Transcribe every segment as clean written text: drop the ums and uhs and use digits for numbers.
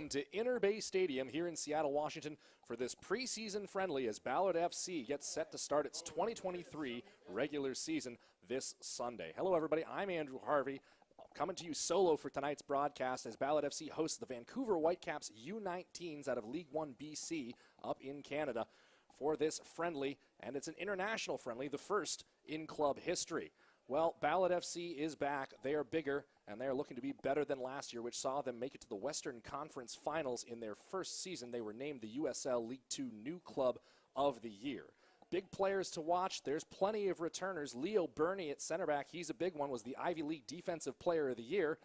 Welcome to Interbay Stadium here in Seattle, Washington for this preseason friendly as Ballard FC gets set to start its 2023 regular season this Sunday. Hello everybody, I'm Andrew Harvey, coming to you solo for tonight's broadcast as Ballard FC hosts the Vancouver Whitecaps U19s out of League One BC up in Canada for this friendly, and it's an international friendly, the first in club history. Well, Ballard FC is back. They are bigger, and they are looking to be better than last year, which saw them make it to the Western Conference Finals in their first season. They were named the USL League Two New Club of the Year. Big players to watch. There's plenty of returners. Leo Burney at center back, he's a big one, was the Ivy League Defensive Player of the Year.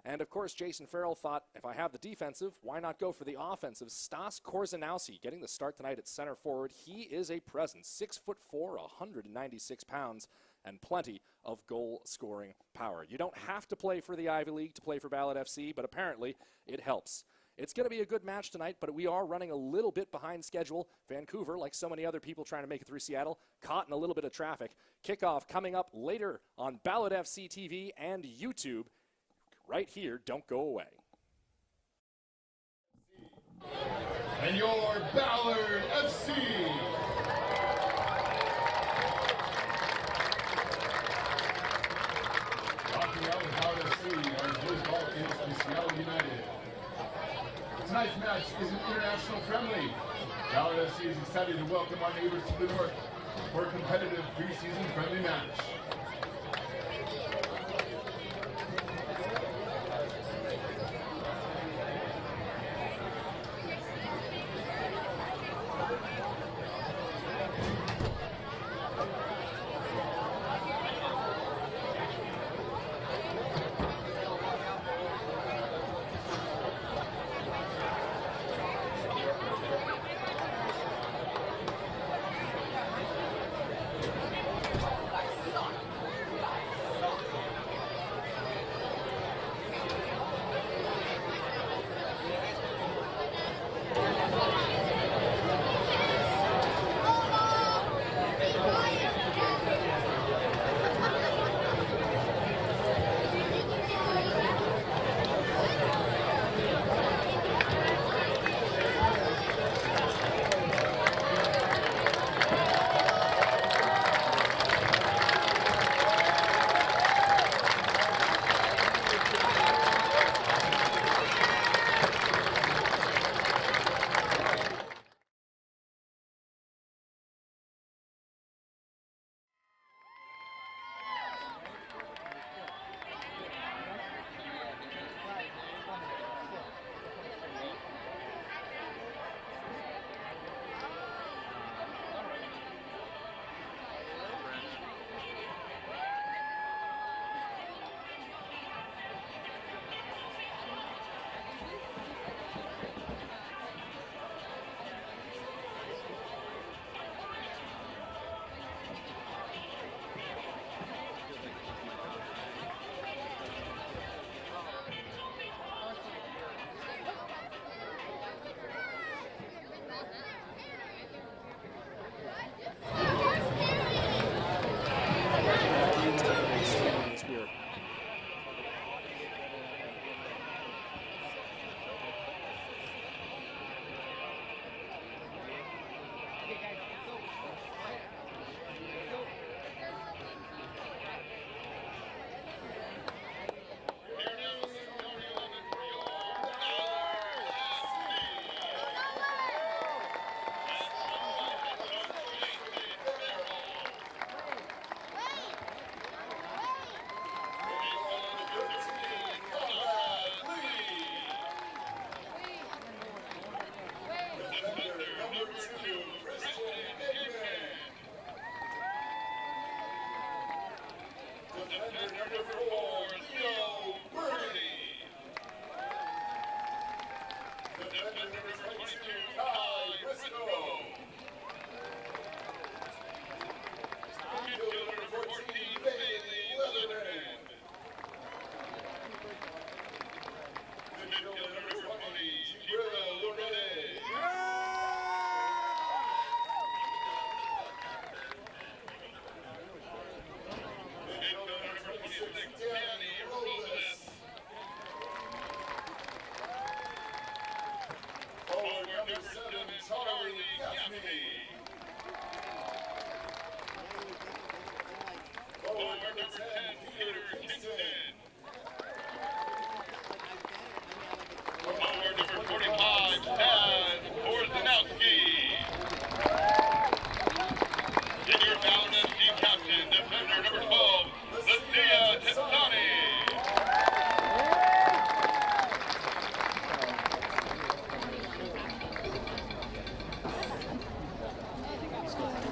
And, of course, Jason Farrell thought, if I have the defensive, why not go for the offensive? Stas Korzeniowski getting the start tonight at center forward. He is a presence, 6'4", 196 pounds, and plenty of goal-scoring power. You don't have to play for the Ivy League to play for Ballard FC, but apparently it helps. It's going to be a good match tonight, but we are running a little bit behind schedule. Vancouver, like so many other people trying to make it through Seattle, caught in a little bit of traffic. Kickoff coming up later on Ballard FC TV and YouTube. Right here, don't go away. And your Ballard FC. Rocking out with Ballard FC, our first ball is the Seattle United. Tonight's match is an international friendly. Ballard FC is excited to welcome our neighbors to the north for a competitive preseason friendly match.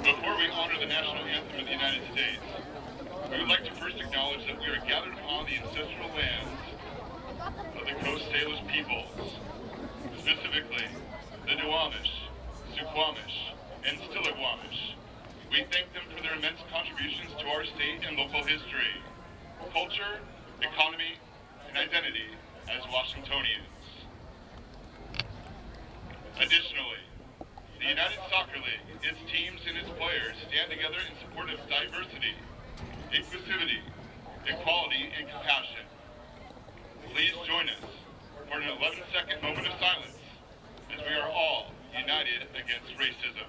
Before we honor the national anthem of the United States, we would like to first acknowledge that we are gathered upon the ancestral lands of the Coast Salish peoples, specifically the Duwamish, Suquamish, and Stillaguamish. We thank them for their immense contributions to our state and local history, culture, economy, and identity as Washingtonians. Additionally, the United Soccer League, its teams and its players stand together in support of diversity, inclusivity, equality, and compassion. Please join us for an 11-second moment of silence as we are all united against racism.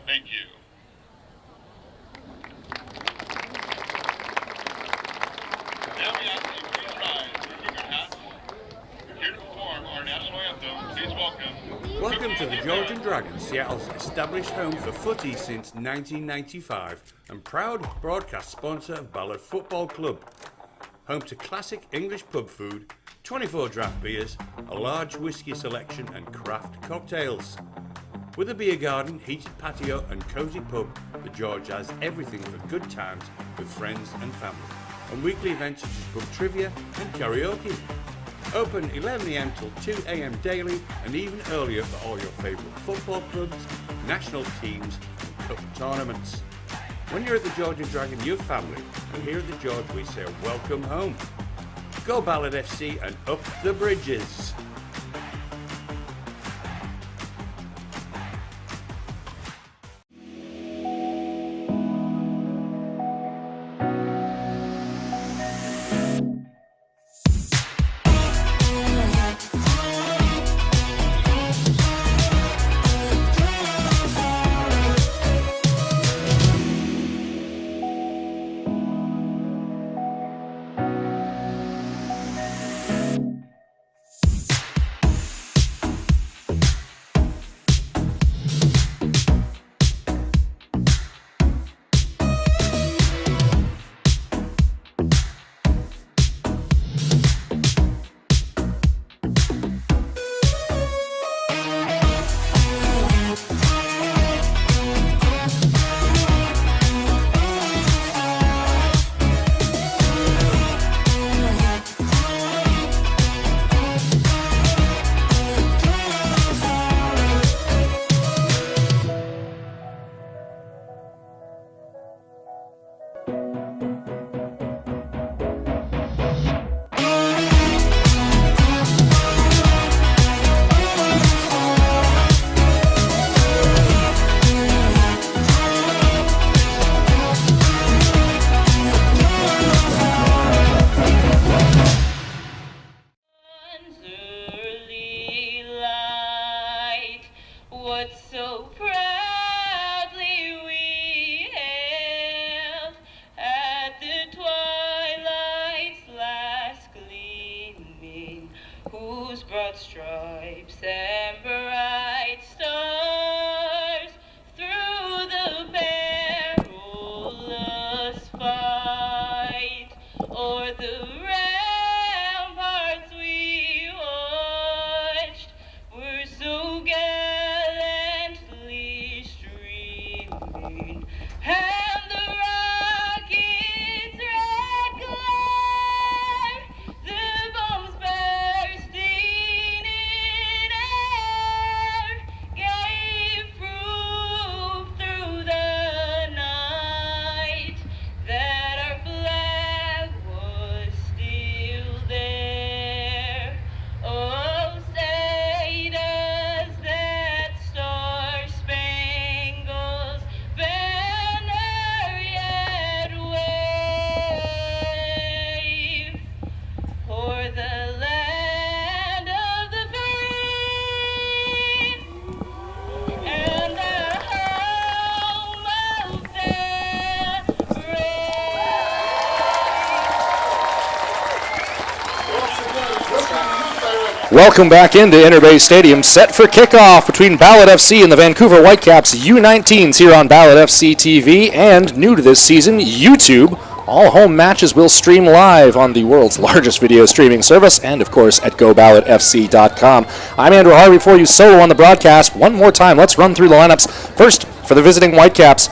Thank you. Now we ask that you please rise, remove your hats. Here to perform our national anthem, please welcome... Welcome to the Georgian Dragons, Seattle's established home for footy since 1995 and proud broadcast sponsor of Ballard Football Club. Home to classic English pub food, 24 draft beers, a large whisky selection and craft cocktails. With a beer garden, heated patio and cosy pub, the George has everything for good times with friends and family. And weekly events such as pub trivia and karaoke. Open 11 a.m. till 2 a.m. daily and even earlier for all your favourite football clubs, national teams and cup tournaments. When you're at the Georgian Dragon, you're family, and here at the George we say welcome home. Go Ballard FC and up the bridges! Stripes and bright stars through the perilous fight, o'er the ramparts we watched were so gallantly streaming, and the rocket's red glare, the bombs bursting in air, Welcome back into Interbay Stadium, set for kickoff between Ballard FC and the Vancouver Whitecaps U19s here on Ballard FC TV, and new to this season, YouTube. All home matches will stream live on the world's largest video streaming service, and of course at goballardfc.com. I'm Andrew Harvey for you solo on the broadcast. One more time, let's run through the lineups. First, for the visiting Whitecaps,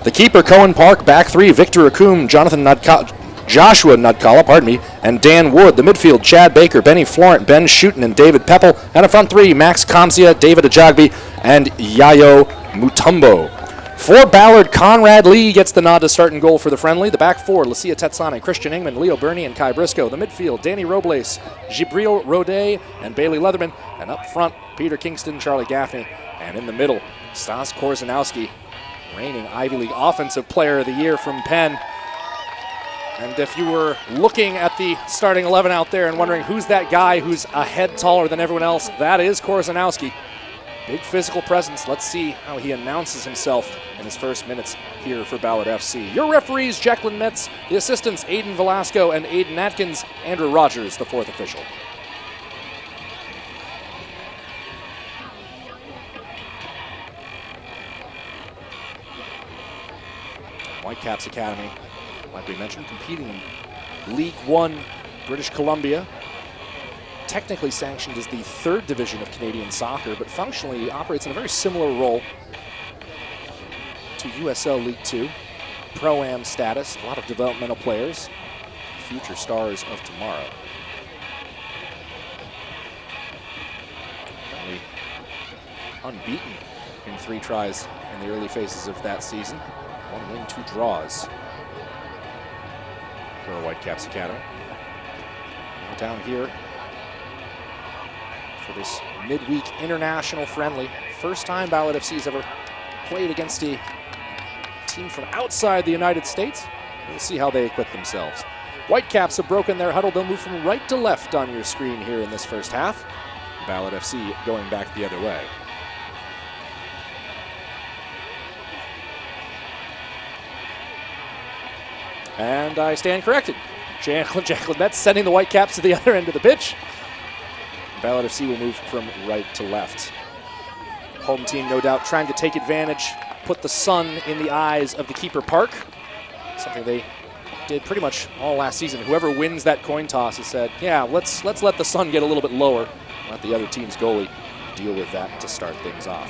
the keeper Cohen Park, back three, Victor Akum, Joshua Nudkala, and Dan Wood. The midfield, Chad Baker, Benny Florent, Ben Shooten, and David Peppel. And a front three, Max Kamsia, David Ajagbi, and Yayo Mutombo. For Ballard, Conrad Lee gets the nod to start and goal for the friendly. The back four, Lucia Tetsane, Christian Ingman, Leo Burney, and Kai Briscoe. The midfield, Danny Robles, Gibril Rodet, and Bailey Leatherman. And up front, Peter Kingston, Charlie Gaffney. And in the middle, Stas Korzanowski, reigning Ivy League Offensive Player of the Year from Penn. And if you were looking at the starting 11 out there and wondering who's that guy who's a head taller than everyone else, that is Korzanowski. Big physical presence. Let's see how he announces himself in his first minutes here for Ballard FC. Your referees, Jacqueline Metz. The assistants, Aiden Velasco and Aiden Atkins. Andrew Rogers, the fourth official. Whitecaps Academy, like we mentioned, competing in League One, British Columbia. Technically sanctioned as the third division of Canadian soccer, but functionally operates in a very similar role to USL League Two. Pro-Am status, a lot of developmental players, future stars of tomorrow. Currently unbeaten in 3 tries in the early phases of that season. 1 win, 2 draws for Whitecaps Academy. Now down here for this midweek international friendly. First time Ballard FC has ever played against a team from outside the United States. We'll see how they equip themselves. Whitecaps have broken their huddle. They'll move from right to left on your screen here in this first half. Ballard FC going back the other way. And I stand corrected. Jacqueline Metz sending the Whitecaps to the other end of the pitch. Ballard FC will move from right to left. Home team, no doubt, trying to take advantage, put the sun in the eyes of the keeper Park. Something they did pretty much all last season. Whoever wins that coin toss has said, yeah, let's let the sun get a little bit lower. Let the other team's goalie deal with that to start things off.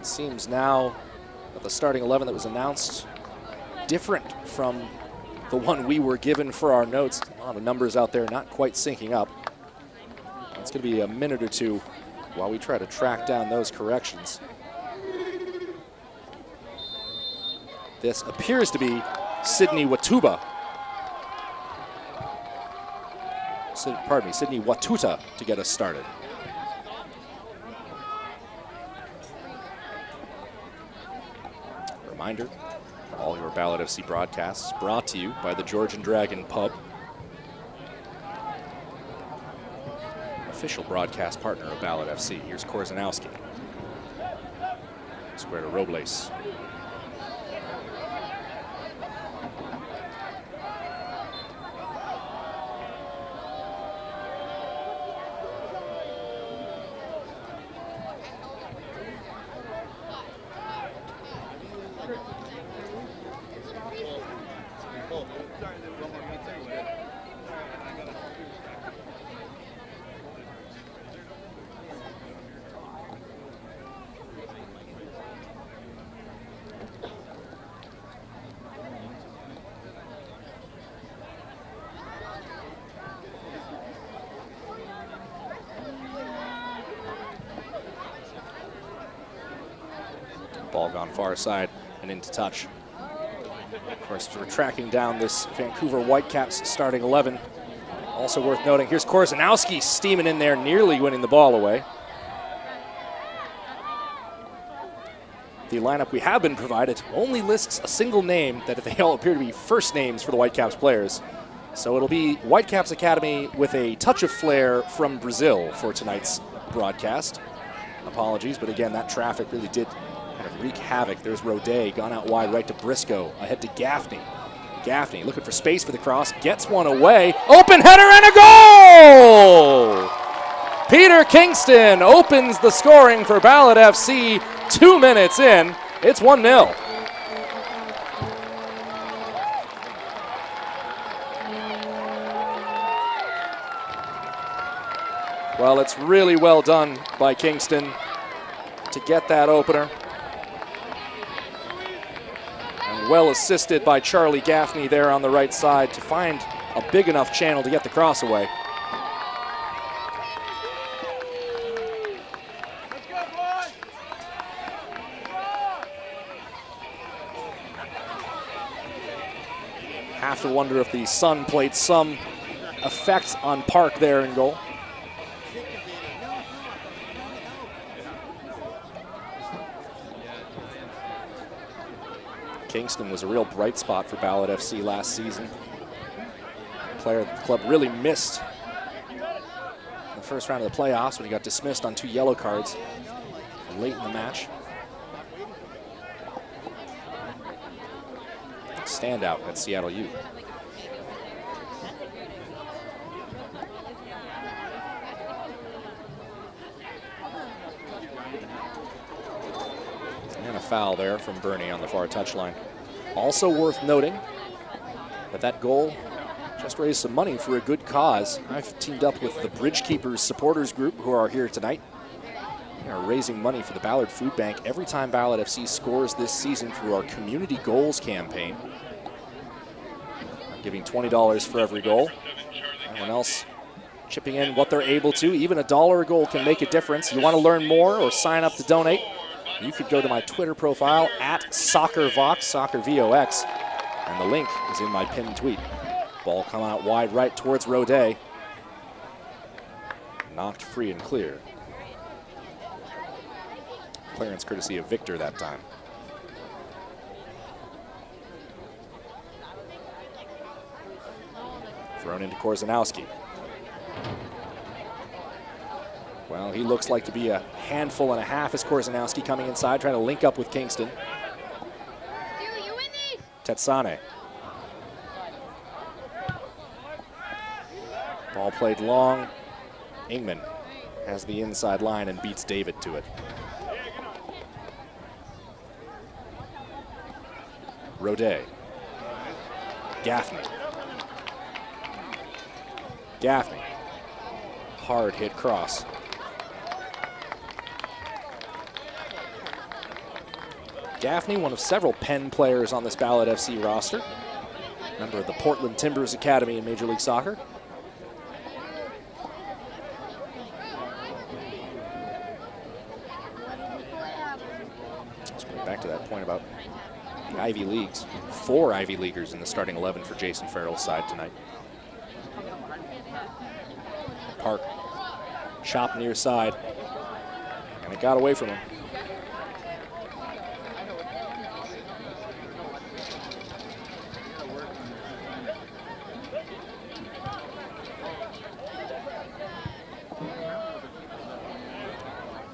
Seems now that the starting 11 that was announced different from the one we were given for our notes. A lot of numbers out there not quite syncing up. It's going to be a minute or two while we try to track down those corrections. This appears to be Sydney Watuba. Sydney Watuta to get us started. Reminder, all your Ballard FC broadcasts brought to you by the Georgian Dragon Pub, official broadcast partner of Ballard FC. Here's Korzanowski. Square to Robles. Ball gone far side and into touch. Of course, we're tracking down this Vancouver Whitecaps starting 11. Also worth noting, here's Korzanowski steaming in there, nearly winning the ball away. the lineup we have been provided only lists a single name that they all appear to be first names for the Whitecaps players. So it'll be Whitecaps Academy with a touch of flair from Brazil for tonight's broadcast. Apologies, but again, that traffic really did kind of wreak havoc. There's Rodet, gone out wide right to Briscoe, ahead to Gaffney. Gaffney looking for space for the cross, gets one away. Open header and a goal! Peter Kingston opens the scoring for Ballard FC 2 minutes in. It's 1-0. Well, it's really well done by Kingston to get that opener. And well assisted by Charlie Gaffney there on the right side to find a big enough channel to get the cross away. Have to wonder if the sun played some effect on Park there in goal. Kingston was a real bright spot for Ballard FC last season. A player the club really missed in the first round of the playoffs when he got dismissed on 2 yellow cards late in the match. Standout at Seattle U. And a foul there from Bernie on the far touchline. Also worth noting that that goal just raised some money for a good cause. I've teamed up with the Bridge Keepers supporters group who are here tonight. We are raising money for the Ballard Food Bank every time Ballard FC scores this season through our Community Goals campaign. I'm giving $20 for every goal. Everyone else chipping in what they're able to. Even $1 a goal can make a difference. You want to learn more or sign up to donate? You could go to my Twitter profile at SoccerVox, SoccerVox, and the link is in my pinned tweet. Ball coming out wide right towards Rodet. Knocked free and clear. Clearance courtesy of Victor that time. Thrown into Korzanowski. Well, he looks like to be a handful and a half as Korzanowski coming inside, trying to link up with Kingston. Tetsane. Ball played long. Ingman has the inside line and beats David to it. Rodet. Gaffney. Gaffney. Hard hit cross. Gaffney, one of several Penn players on this Ballard FC roster. Member of the Portland Timbers Academy in Major League Soccer. Let's bring back to that point about the Ivy Leagues. 4 Ivy Leaguers in the starting 11 for Jason Farrell's side tonight. Park, chop near side, and it got away from him.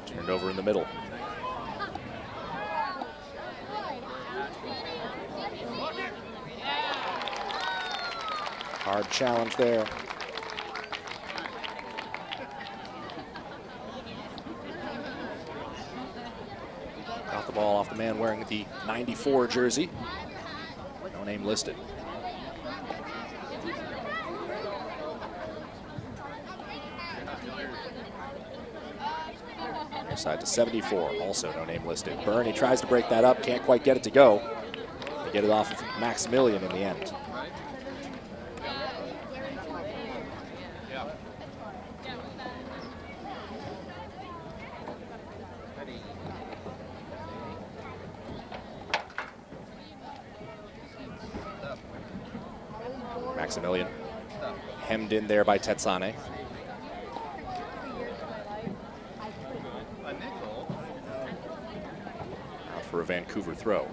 Turned over in the middle. Hard challenge there. Got the ball off the man wearing the 94 jersey. No name listed. Side to 74, also no name listed. Bernie tries to break that up, can't quite get it to go. They get it off of Maximilian in the end. Maximilian hemmed in there by Tetsane. Out for a Vancouver throw.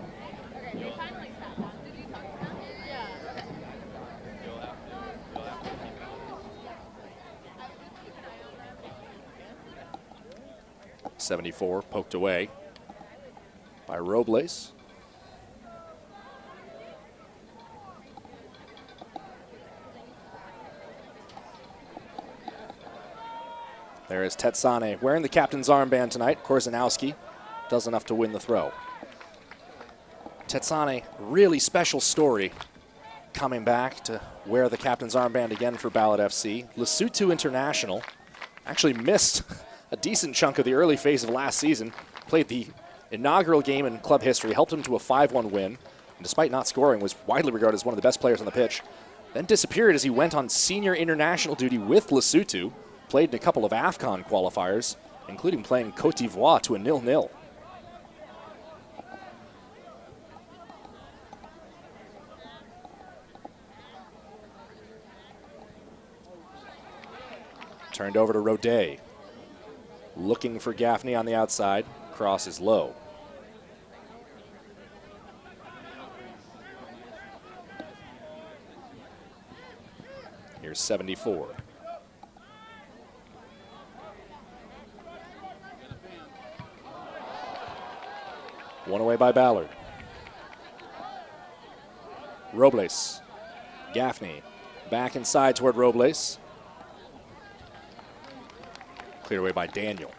.74 poked away by Robles. There is Tetsane wearing the captain's armband tonight. Korzanowski does enough to win the throw. Tetsane, really special story coming back to wear the captain's armband again for Ballard FC. Lesotho international, actually missed a decent chunk of the early phase of last season. Played the inaugural game in club history, helped him to a 5-1 win, and despite not scoring, was widely regarded as one of the best players on the pitch. Then disappeared as he went on senior international duty with Lesotho. Played in a couple of AFCON qualifiers, including playing Cote d'Ivoire to a 0-0. Turned over to Rodet. Looking for Gaffney on the outside. Cross is low. Here's 74. One away by Ballard. Robles. Gaffney. Back inside toward Robles. Cleared away by Daniel.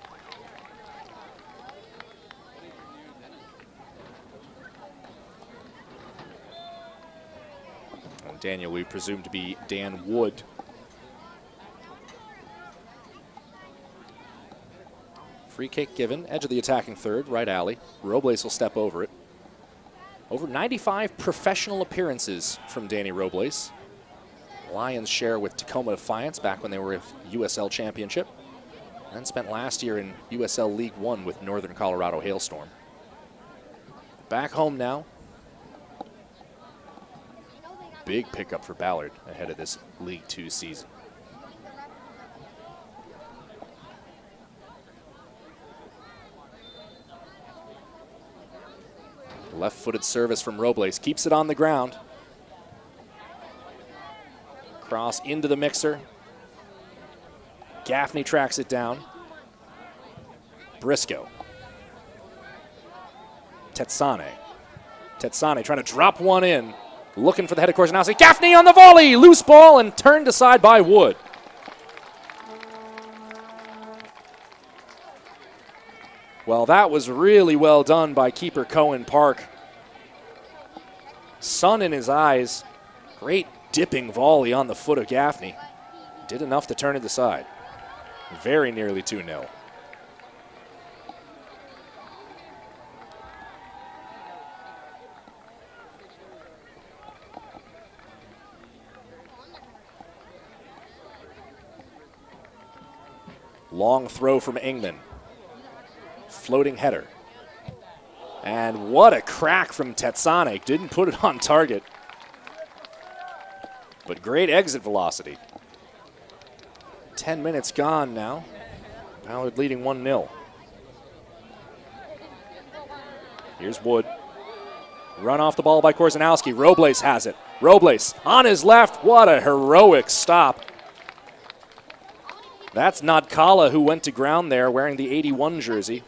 And Daniel, we presume to be Dan Wood. Free kick given, edge of the attacking third, right alley. Robles will step over it. Over 95 professional appearances from Danny Robles. Lions share with Tacoma Defiance back when they were with USL Championship. And spent last year in USL League One with Northern Colorado Hailstorm. Back home now. Big pickup for Ballard ahead of this League Two season. Left-footed service from Robles, keeps it on the ground. Cross into the mixer. Gaffney tracks it down. Briscoe. Tetsane. Tetsane trying to drop one in. Looking for the head of Korzanowski. Gaffney on the volley! Loose ball and turned aside by Wood. Well, that was really well done by keeper Cohen Park. Sun in his eyes. Great dipping volley on the foot of Gaffney. Did enough to turn it aside. Very nearly 2-0. Long throw from Ingman. Floating header. And what a crack from Tetsane. Didn't put it on target. But great exit velocity. 10 minutes gone now. Ballard leading 1-0. Here's Wood. Run off the ball by Korzanowski. Robles has it. Robles on his left. What a heroic stop. That's Nadkala who went to ground there wearing the 81 jersey.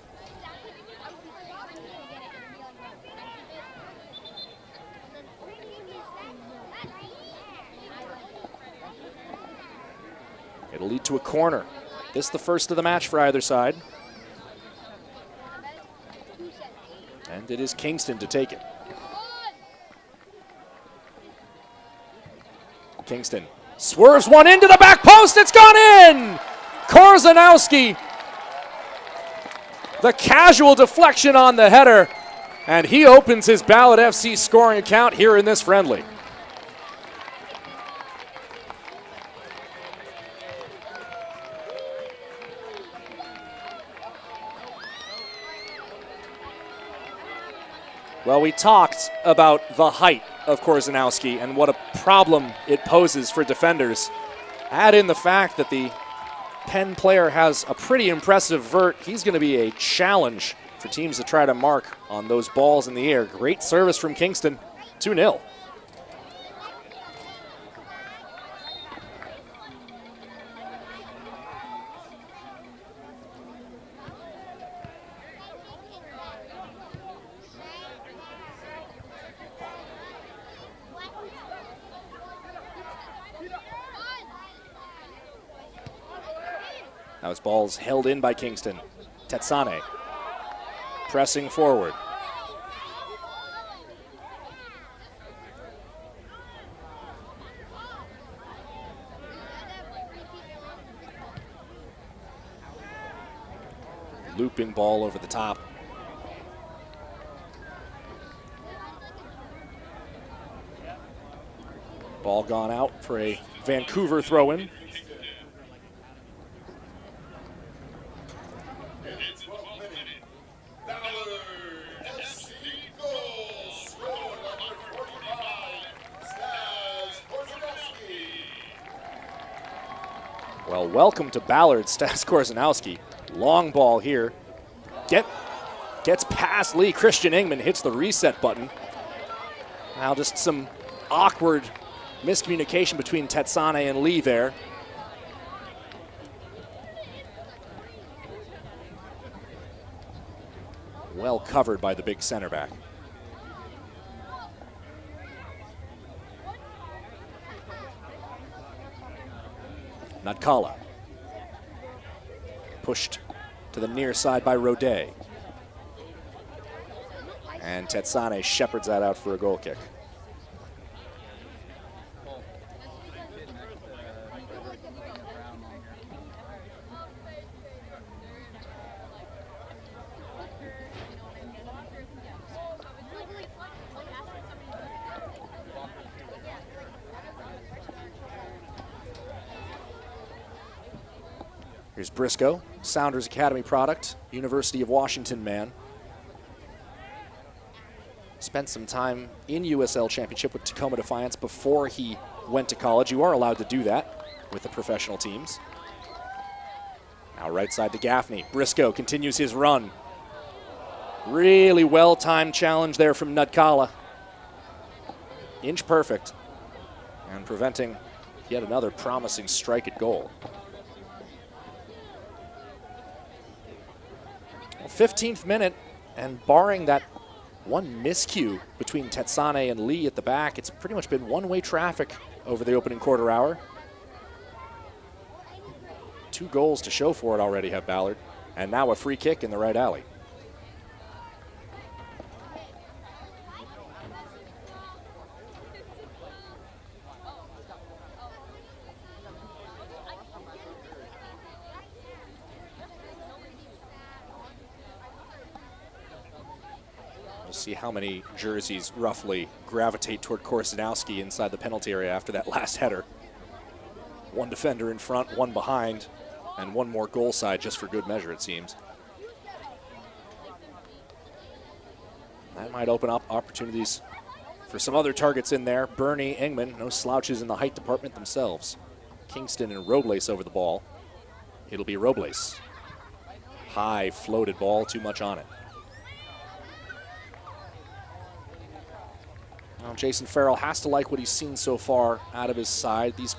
It'll lead to a corner. This the first of the match for either side. And it is Kingston to take it. Kingston swerves one into the back post. It's gone in! Korzanowski. The casual deflection on the header. And he opens his Ballard FC scoring account here in this friendly. Well, we talked about the height of Korzanowski and what a problem it poses for defenders. Add in the fact that the Penn player has a pretty impressive vert. He's going to be a challenge for teams to try to mark on those balls in the air. Great service from Kingston, 2-0. Now his ball's held in by Kingston. Tetsane pressing forward. Looping ball over the top. Ball gone out for a Vancouver throw-in. Well, welcome to Ballard, Stas Korzanowski. Long ball here. Gets past Lee. Christian Ingman hits the reset button. Now just some awkward miscommunication between Tetsane and Lee there. Well covered by the big center back. Natkala. Pushed to the near side by Rodet. And Tetsane shepherds that out for a goal kick. Here's Briscoe, Sounders Academy product, University of Washington man. Spent some time in USL Championship with Tacoma Defiance before he went to college. You are allowed to do that with the professional teams. Now right side to Gaffney. Briscoe continues his run. Really well-timed challenge there from Natkala. Inch perfect. And preventing yet another promising strike at goal. 15th minute, and barring that one miscue between Tetsane and Lee at the back, it's pretty much been one-way traffic over the opening quarter hour. 2 goals to show for it already have Ballard, and now a free kick in the right alley. See how many jerseys roughly gravitate toward Korzanowski inside the penalty area after that last header. 1 defender in front, 1 behind, and 1 more goal side just for good measure, it seems. That might open up opportunities for some other targets in there. Bernie, Ingman, no slouches in the height department themselves. Kingston and Robles over the ball. It'll be Robles. High floated ball, too much on it. Well, Jason Farrell has to like what he's seen so far out of his side. These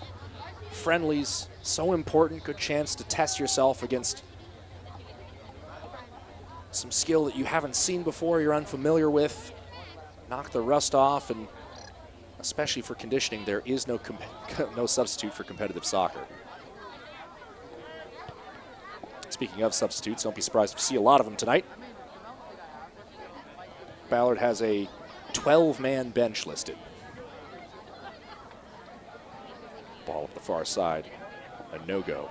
friendlies, so important, good chance to test yourself against some skill that you haven't seen before, you're unfamiliar with. Knock the rust off, and especially for conditioning, there is no substitute for competitive soccer. Speaking of substitutes, don't be surprised if you see a lot of them tonight. Ballard has a 12-man bench listed. Ball up the far side, a no-go.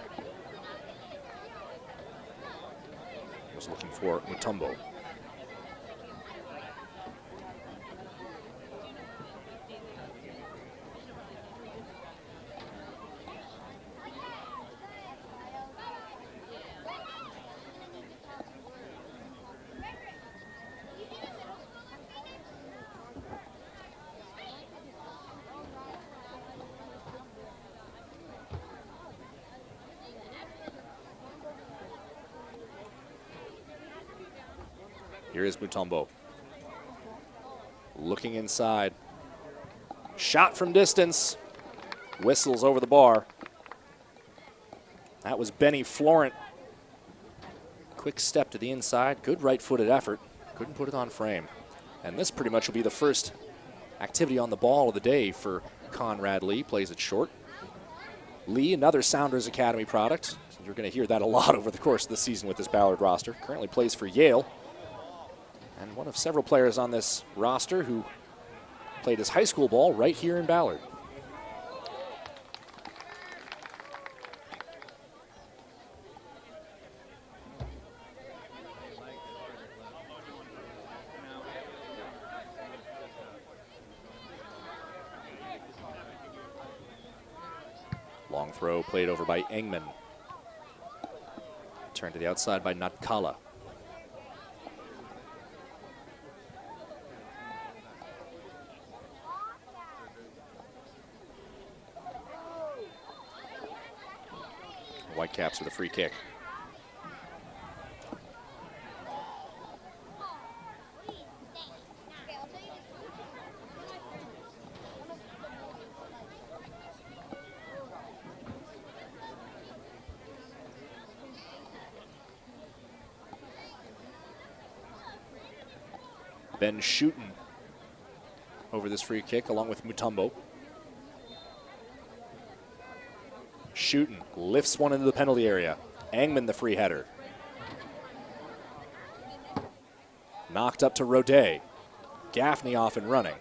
Was looking for Mutombo. Here is Mutombo. Looking inside. Shot from distance. Whistles over the bar. That was Benny Florent. Quick step to the inside. Good right-footed effort. Couldn't put it on frame. And this pretty much will be the first activity on the ball of the day for Conrad Lee. Plays it short. Lee, another Sounders Academy product. You're going to hear that a lot over the course of the season with this Ballard roster. Currently plays for Yale. And one of several players on this roster who played his high school ball right here in Ballard. Long throw played over by Engman. Turned to the outside by Natkala. Whitecaps with a free kick. Ben Shooten over this free kick along with Mutombo. Shooten lifts one into the penalty area. Engman the free header. Knocked up to Rodet. Gaffney off and running.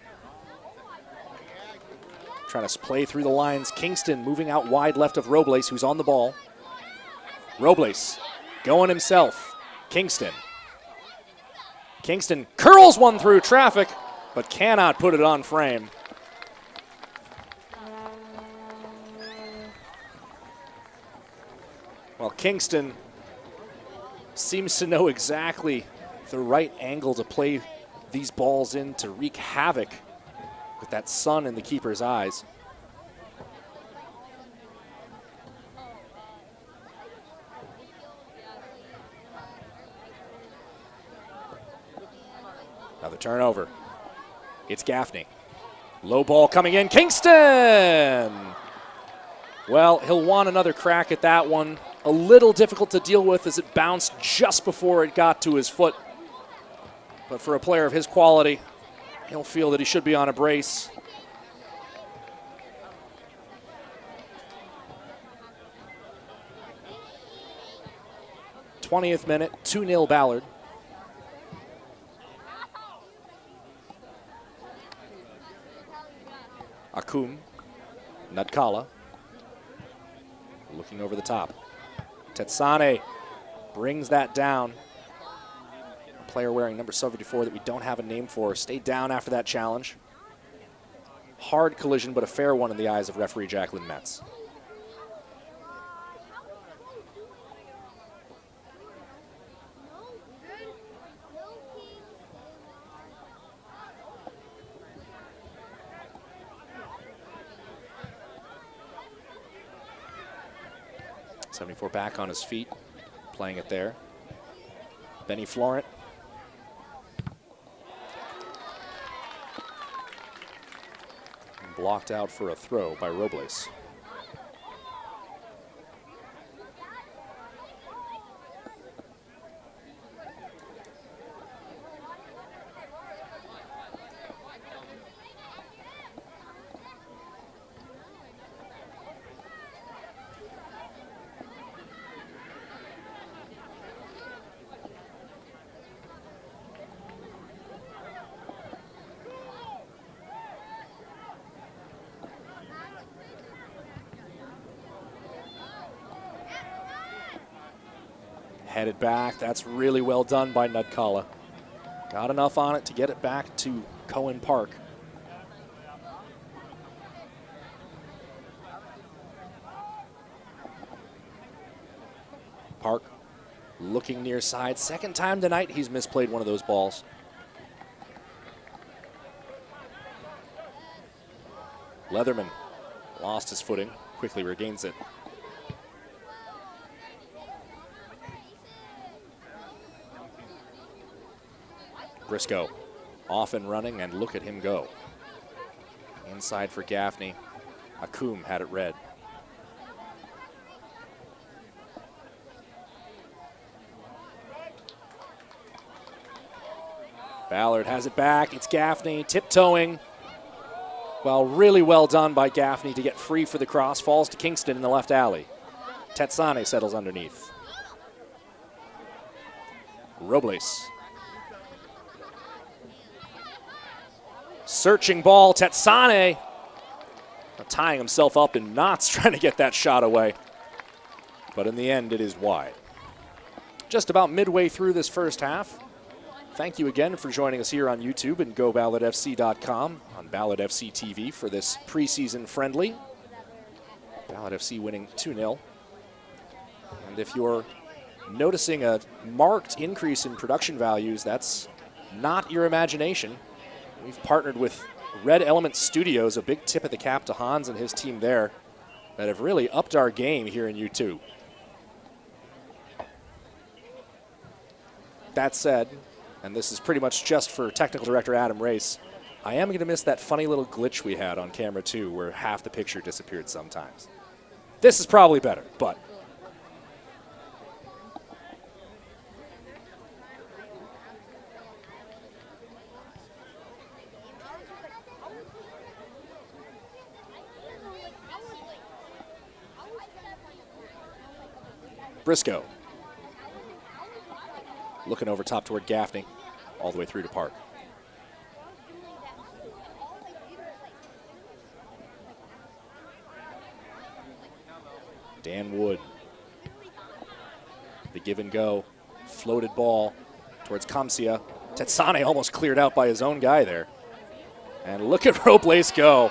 Trying to play through the lines. Kingston moving out wide left of Robles, who's on the ball. Robles going himself. Kingston. Kingston curls one through traffic, but cannot put it on frame. Well, Kingston seems to know exactly the right angle to play these balls in to wreak havoc with that sun in the keeper's eyes. Another turnover. It's Gaffney. Low ball coming in. Kingston! Well, he'll want another crack at that one. A little difficult to deal with as it bounced just before it got to his foot. But for a player of his quality, he'll feel that he should be on a brace. '20th minute, 2-0 Ballard. Akum, Natkala, looking over the top. Tetsane brings that down. A player wearing number 74 that we don't have a name for stayed down after that challenge. Hard collision, but a fair one in the eyes of referee Jacqueline Metz. '74 back on his feet, playing it there. Benny Florent. Blocked out for a throw by Robles. Headed back. That's really well done by Natkala. Got enough on it to get it back to Cohen Park. Park looking near side. Second time tonight he's misplayed one of those balls. Leatherman lost his footing, quickly regains it. Briscoe off and running, and look at him go. Inside for Gaffney. Akum had it read. Ballard has it back. It's Gaffney tiptoeing. Well, really well done by Gaffney to get free for the cross. Falls to Kingston in the left alley. Tetsane settles underneath. Robles. Searching ball. Tetsane tying himself up in knots trying to get that shot away. But in the end, it is wide. Just about midway through this first half. Thank you again for joining us here on YouTube and GoBallardFC.com on Ballard FC TV for this preseason friendly. Ballard FC winning 2-0. And if you're noticing a marked increase in production values, that's not your imagination. We've partnered with Red Element Studios, a big tip of the cap to Hans and his team there, that have really upped our game here in U2. That said, and this is pretty much just for technical director Adam Race, I am going to miss that funny little glitch we had on camera 2 where half the picture disappeared sometimes. This is probably better, but Briscoe looking over top toward Gaffney, all the way through to Park. Dan Wood. The give and go. Floated ball towards Kamsia. Tetsane almost cleared out by his own guy there. And look at Robles go.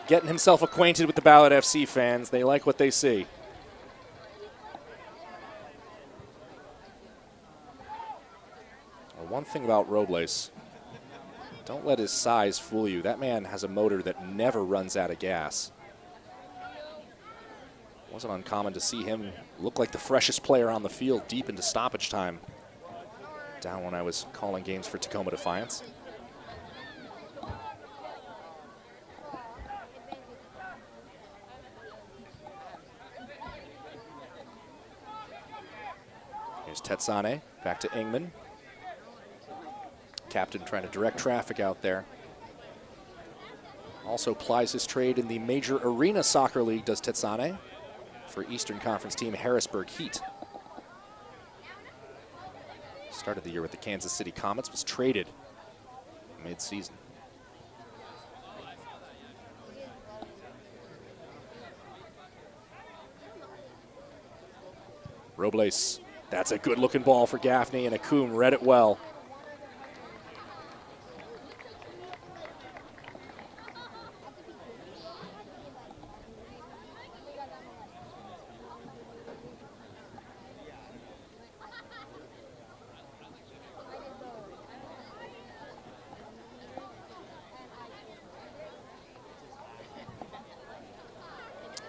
Getting himself acquainted with the Ballard FC fans. They like what they see. One thing about Robles, don't let his size fool you. That man has a motor that never runs out of gas. Wasn't uncommon to see him look like the freshest player on the field deep into stoppage time down when I was calling games for Tacoma Defiance. Here's Tetsane, back to Ingman. Captain trying to direct traffic out there. Also plies his trade in the Major Arena Soccer League, does Tetsane, for Eastern Conference team Harrisburg Heat. Started the year with the Kansas City Comets, was traded mid-season. Robles, that's a good-looking ball for Gaffney, and Akum read it well.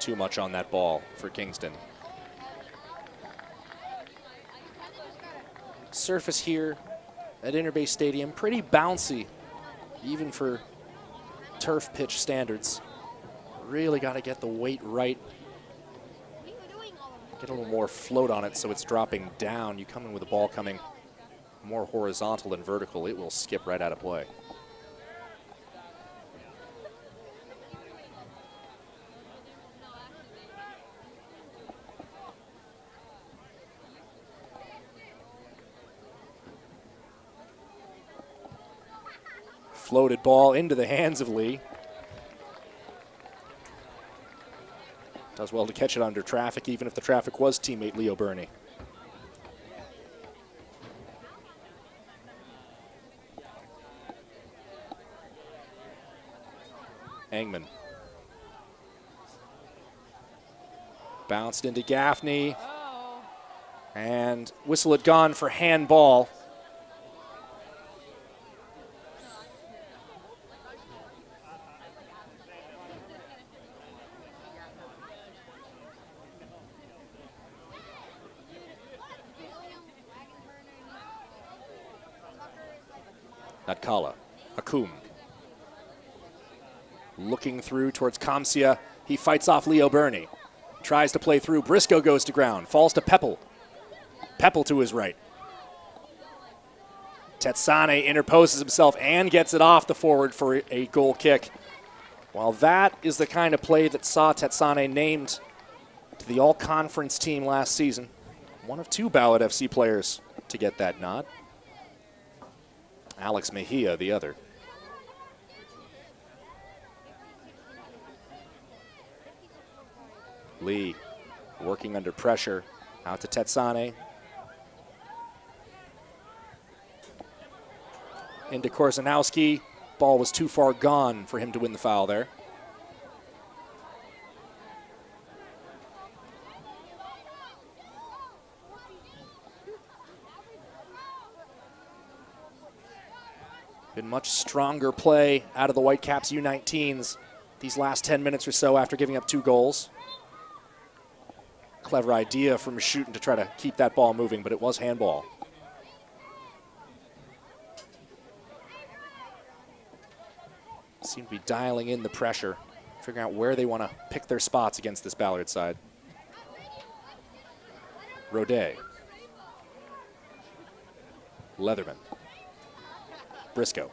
Too much on that ball for Kingston. Surface here at Interbay Stadium, pretty bouncy, even for turf pitch standards. Really got to get the weight right. Get a little more float on it so it's dropping down. You come in with the ball coming more horizontal than vertical, it will skip right out of play. Floated ball into the hands of Lee. Does well to catch it under traffic, even if the traffic was teammate Leo Burney. Engman. Bounced into Gaffney. And whistle had gone for handball. Not Kala. Akum. Looking through towards Kamsia. He fights off Leo Burney. Tries to play through. Briscoe goes to ground. Falls to Peppel. Peppel to his right. Tetsane interposes himself and gets it off the forward for a goal kick. Well, that is the kind of play that saw Tetsane named to the all-conference team last season. One of 2 Ballard FC players to get that nod. Alex Mejia, the other. Lee working under pressure. Out to Tetsane. Into Korzanowski. Ball was too far gone for him to win the foul there. Been much stronger play out of the Whitecaps U19s these last 10 minutes or so after giving up 2 goals. Clever idea from Shooten to try to keep that ball moving, but it was handball. Seem to be dialing in the pressure, figuring out where they want to pick their spots against this Ballard side. Rodet. Leatherman. Briscoe.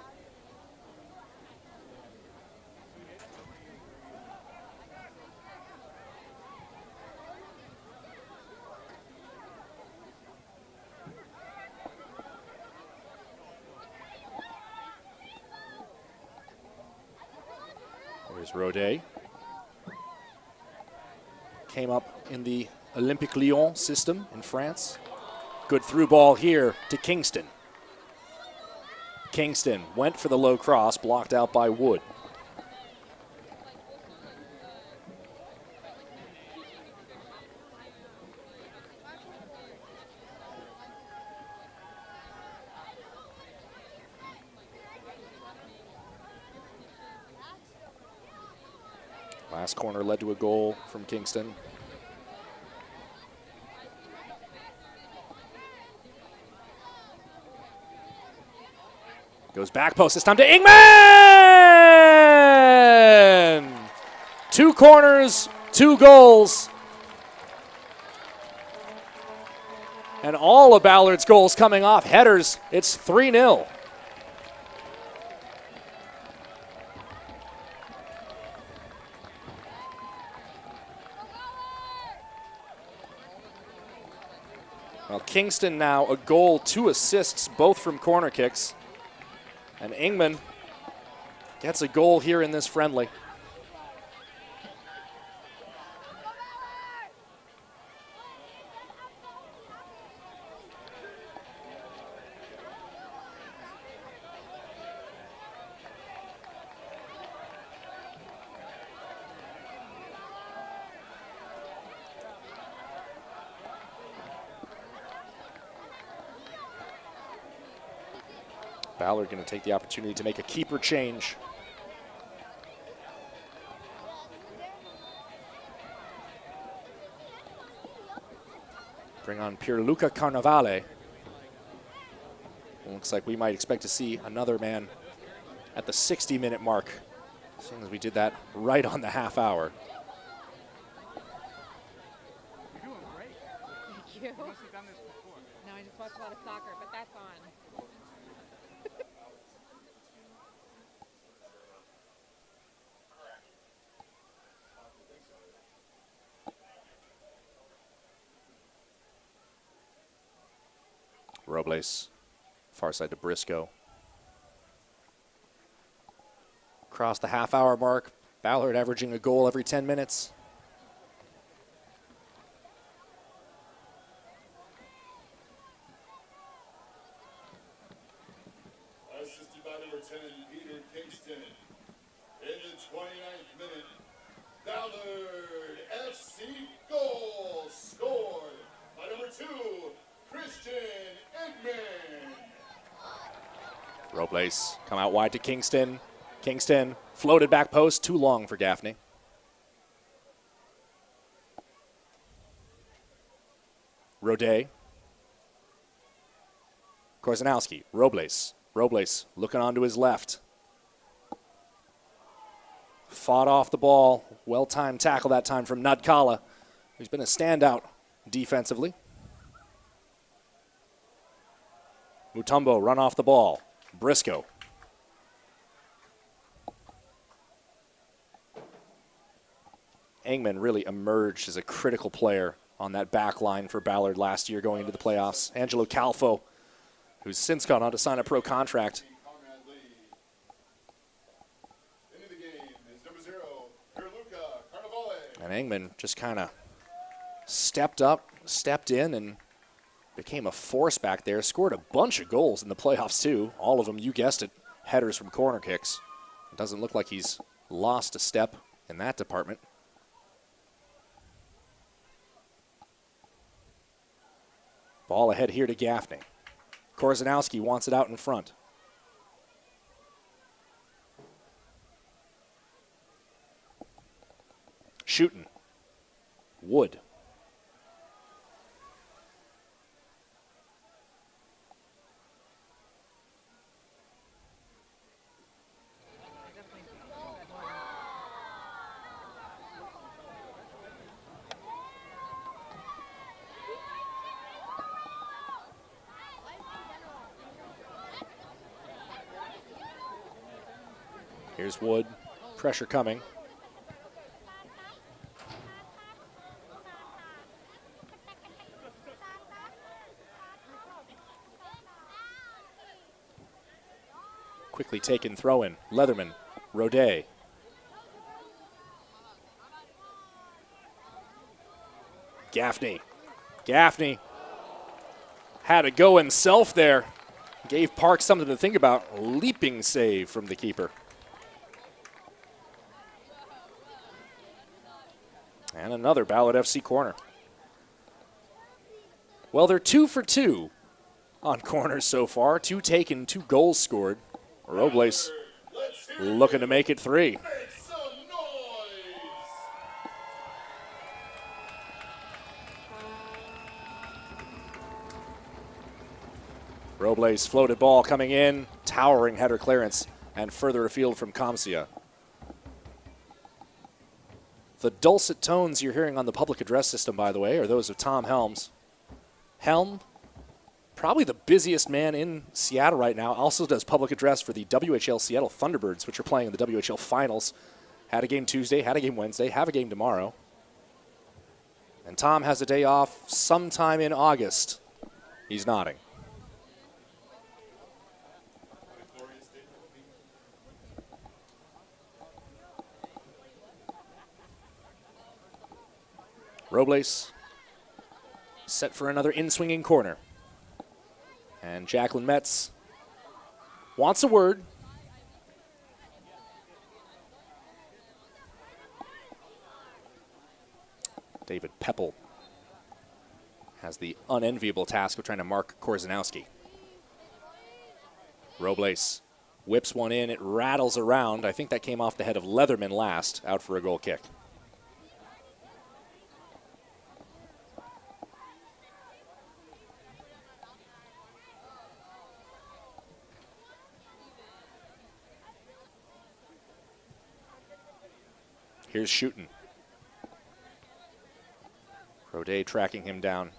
There's Rodet. Came up in the Olympique Lyon system in France. Good through ball here to Kingston. Kingston went for the low cross, blocked out by Wood. Last corner led to a goal from Kingston. Goes back post, this time to Ingman! 2 corners, 2 goals. And all of Ballard's goals coming off headers. It's 3-0. Well, Kingston now a goal, 2 assists, both from corner kicks. And Ingman gets a goal here in this friendly. Ballard going to take the opportunity to make a keeper change. Bring on Pierluca Carnevale. Looks like we might expect to see another man at the 60-minute mark, seeing as we did that right on the half hour. You're doing great. Thank you. You must have done this before. No, I just watched a lot of soccer, but that's on. Robles, far side to Briscoe. Across the half-hour mark, Ballard averaging a goal every 10 minutes. Assisted by number 10, Peter Kingston. In the 29th minute, Ballard FC goal scored by number 2, Christian Edman. Robles come out wide to Kingston. Kingston floated back post, too long for Gaffney. Rodet. Korzanowski, Robles, Robles looking onto his left. Fought off the ball. Well-timed tackle that time from Nudkala, who's been a standout defensively. Mutombo run off the ball. Briscoe. Engman really emerged as a critical player on that back line for Ballard last year going into the playoffs. Angelo Calfo, who's since gone on to sign a pro contract. And Engman just kind of stepped up, stepped in, and became a force back there. Scored a bunch of goals in the playoffs, too. All of them, you guessed it, headers from corner kicks. It doesn't look like he's lost a step in that department. Ball ahead here to Gaffney. Korzanowski wants it out in front. Shooting. Wood. Here's Wood. Pressure coming. Quickly taken throw in. Leatherman. Rodet. Gaffney. Gaffney had to go himself there. Gave Park something to think about. Leaping save from the keeper. And another Ballard FC corner. Well, they're 2 for 2 on corners so far. 2 taken, 2 goals scored. Robles looking to make it 3. Robles floated ball coming in, towering header clearance, and further afield from Comcia. The dulcet tones you're hearing on the public address system, by the way, are those of Tom Helms. Helm, probably the busiest man in Seattle right now, also does public address for the WHL Seattle Thunderbirds, which are playing in the WHL Finals. Had a game Tuesday, had a game Wednesday, have a game tomorrow. And Tom has a day off sometime in August. He's nodding. Robles set for another in-swinging corner. And Jacqueline Metz wants a word. David Peppel has the unenviable task of trying to mark Korzanowski. Robles whips one in. It rattles around. I think that came off the head of Leatherman last, out for a goal kick. Here's shooting. Rodet tracking him down.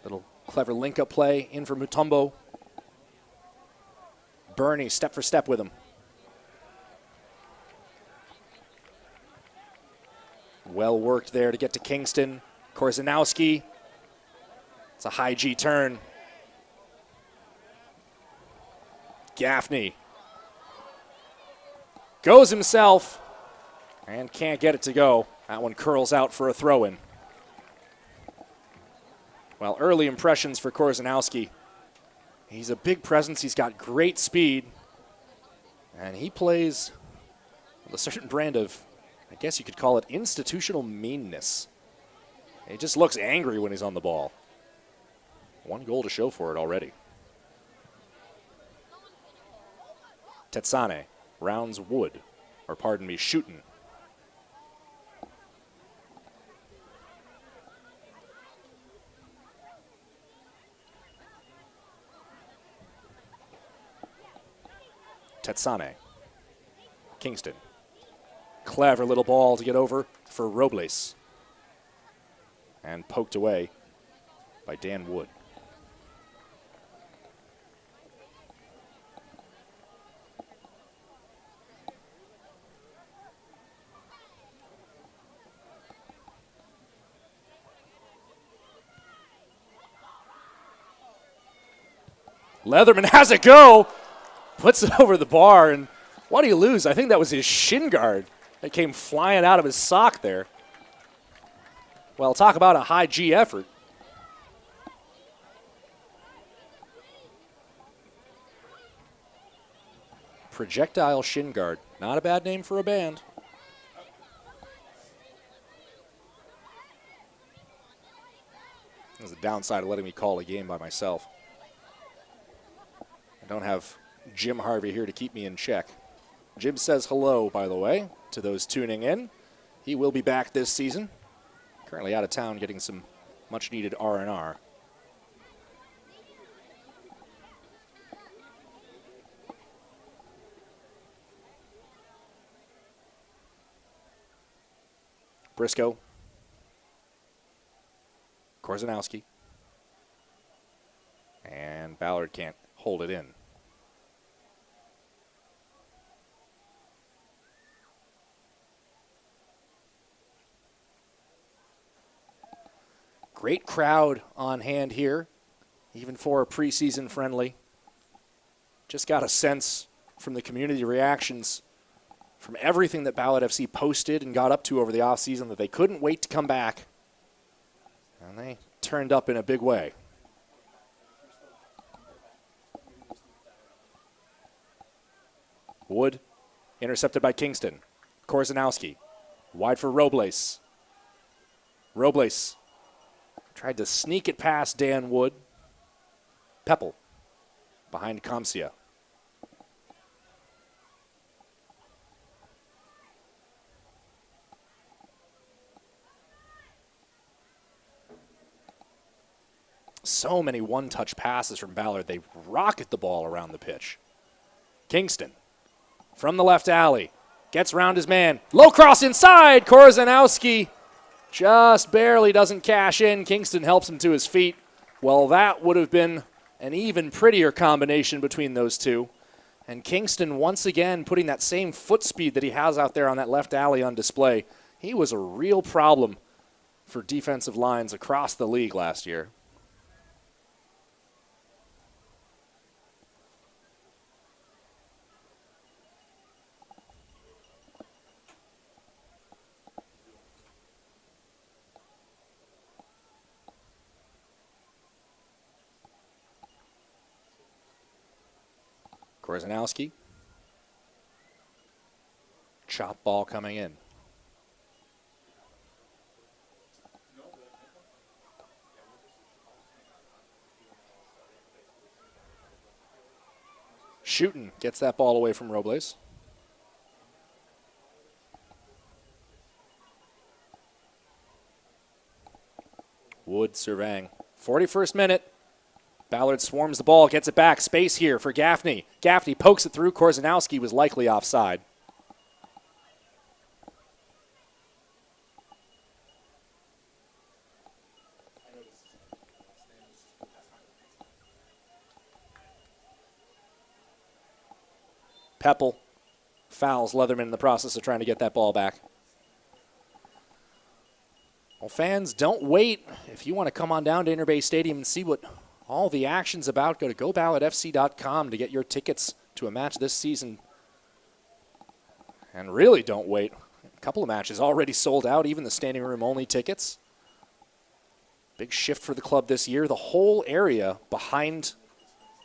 Little clever link-up play in for Mutombo. Bernie step for step with him. Well worked there to get to Kingston. Korzanowski. It's a high G turn. Gaffney. Goes himself and can't get it to go. That one curls out for a throw-in. Well, early impressions for Korzanowski. He's a big presence. He's got great speed. And he plays with a certain brand of, I guess you could call it, institutional meanness. He just looks angry when he's on the ball. 1 goal to show for it already. Tetsane rounds Wood, or pardon me, shooting. Tetsane. Kingston. Clever little ball to get over for Robles. And poked away by Dan Wood. Leatherman has it go. Puts it over the bar, and what do you lose? I think that was his shin guard that came flying out of his sock there. Well, talk about a high G effort. Projectile shin guard. Not a bad name for a band. There's the downside of letting me call a game by myself. I don't have Jim Harvey here to keep me in check. Jim says hello, by the way, to those tuning in. He will be back this season. Currently out of town getting some much-needed R&R. Briscoe. Korzanowski. And Ballard can't hold it in. Great crowd on hand here, even for a preseason friendly. Just got a sense from the community reactions from everything that Ballard FC posted and got up to over the offseason that they couldn't wait to come back. And they turned up in a big way. Wood, intercepted by Kingston. Korzanowski, wide for Robles. Robles tried to sneak it past Dan Wood. Peppel, behind Kamsia. So many one-touch passes from Ballard. They rocket the ball around the pitch. Kingston. From the left alley, gets round his man. Low cross inside, Korzanowski just barely doesn't cash in. Kingston helps him to his feet. Well, that would have been an even prettier combination between those two. And Kingston once again putting that same foot speed that he has out there on that left alley on display. He was a real problem for defensive lines across the league last year. Korzanowski. Chop ball coming in. Shooting gets that ball away from Robles. Wood surveying. 41st minute. Ballard swarms the ball, gets it back. Space here for Gaffney. Gaffney pokes it through. Korzanowski was likely offside. Peppel fouls Leatherman in the process of trying to get that ball back. Well, fans, don't wait. If you want to come on down to Interbay Stadium and see what all the action's about, go to goballardfc.com to get your tickets to a match this season. And really don't wait. A couple of matches already sold out, even the standing room only tickets. Big shift for the club this year. The whole area behind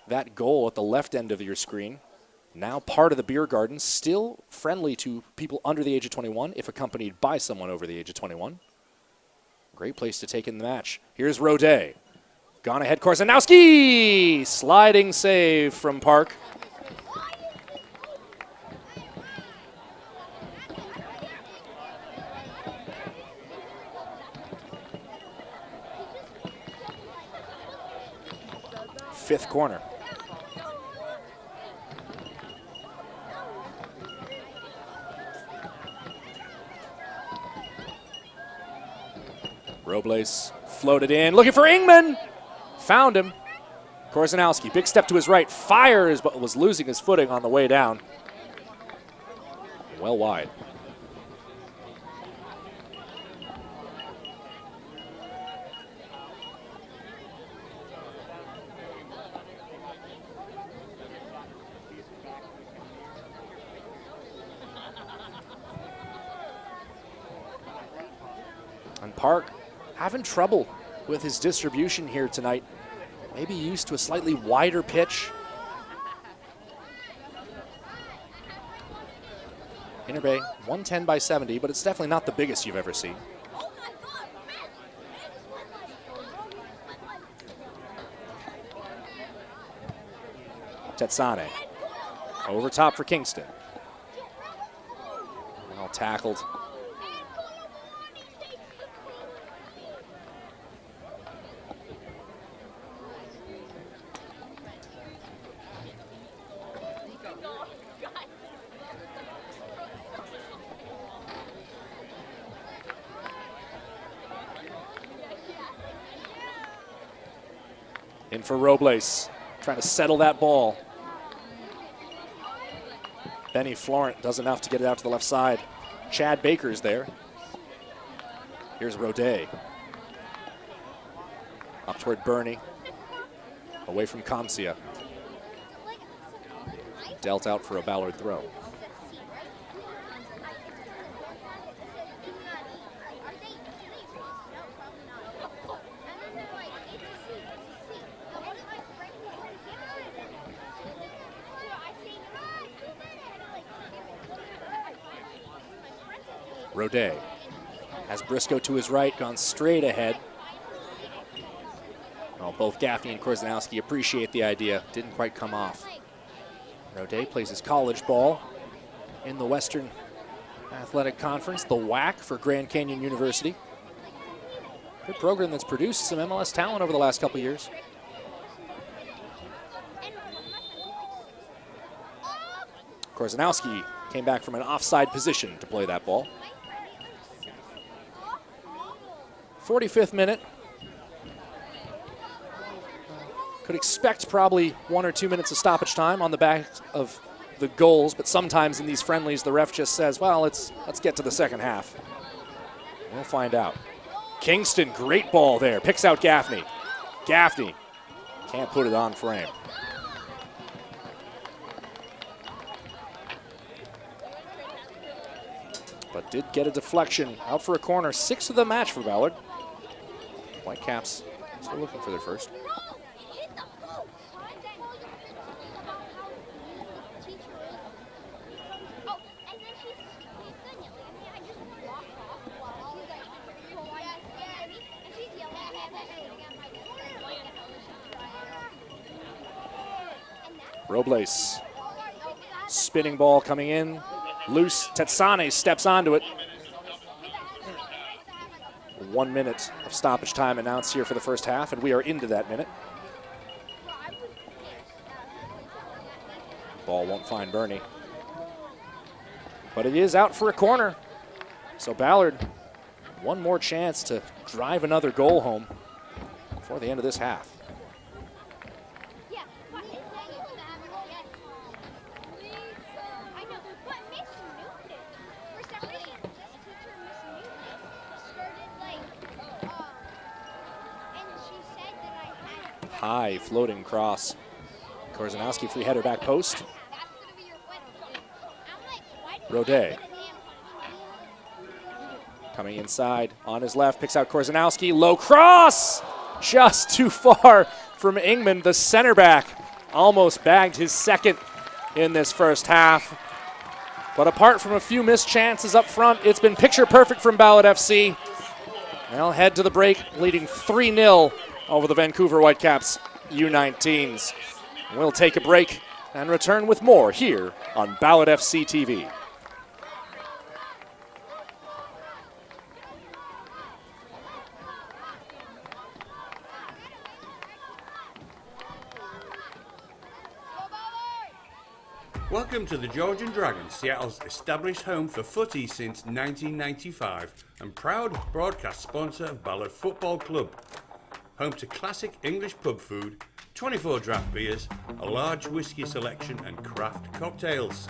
that goal at the left end of your screen, now part of the beer garden, still friendly to people under the age of 21 if accompanied by someone over the age of 21. Great place to take in the match. Here's Rodet. Gone ahead, Korzanowski! Sliding save from Park. Fifth corner. Robles floated in, looking for Ingman. Found him. Korzanowski, big step to his right, fires, but was losing his footing on the way down. Well wide. And Park having trouble with his distribution here tonight. Maybe used to a slightly wider pitch. Interbay 110 by 70, but it's definitely not the biggest you've ever seen. Tetsane over top for Kingston. Well tackled. In for Robles, trying to settle that ball. Benny Florent does enough to get it out to the left side. Chad Baker's there. Here's Rodet. Up toward Bernie. Away from Kamsia. Dealt out for a Ballard throw. Rodet has Briscoe to his right, gone straight ahead. Well, both Gaffney and Korzanowski appreciate the idea. Didn't quite come off. Rodet plays his college ball in the Western Athletic Conference, the WAC for Grand Canyon University. Good program that's produced some MLS talent over the last couple years. Korzanowski came back from an offside position to play that ball. 45th minute. Could expect probably 1 or 2 minutes of stoppage time on the back of the goals, but sometimes in these friendlies the ref just says, well, let's get to the second half. We'll find out. Kingston, great ball there. Picks out Gaffney. Gaffney can't put it on frame. But did get a deflection out for a corner. 6th of the match for Ballard. Whitecaps still looking for their first. Robles, spinning ball coming in, loose. Tetsane steps onto it. 1 minute of stoppage time announced here for the first half, and we are into that minute. Ball won't find Bernie. But it is out for a corner. So Ballard, one more chance to drive another goal home before the end of this half. High floating cross. Korzanowski free header back post. Rodet. Coming inside on his left, picks out Korzanowski. Low cross! Just too far from Ingman, the center back. Almost bagged his second in this first half. But apart from a few missed chances up front, it's been picture perfect from Ballard FC. They'll head to the break, leading 3-0 over the Vancouver Whitecaps U19s. We'll take a break and return with more here on Ballard FC TV. Welcome to the Georgian Dragons, Seattle's established home for footy since 1995 and proud broadcast sponsor of Ballard Football Club. Home to classic English pub food, 24 draft beers, a large whisky selection and craft cocktails.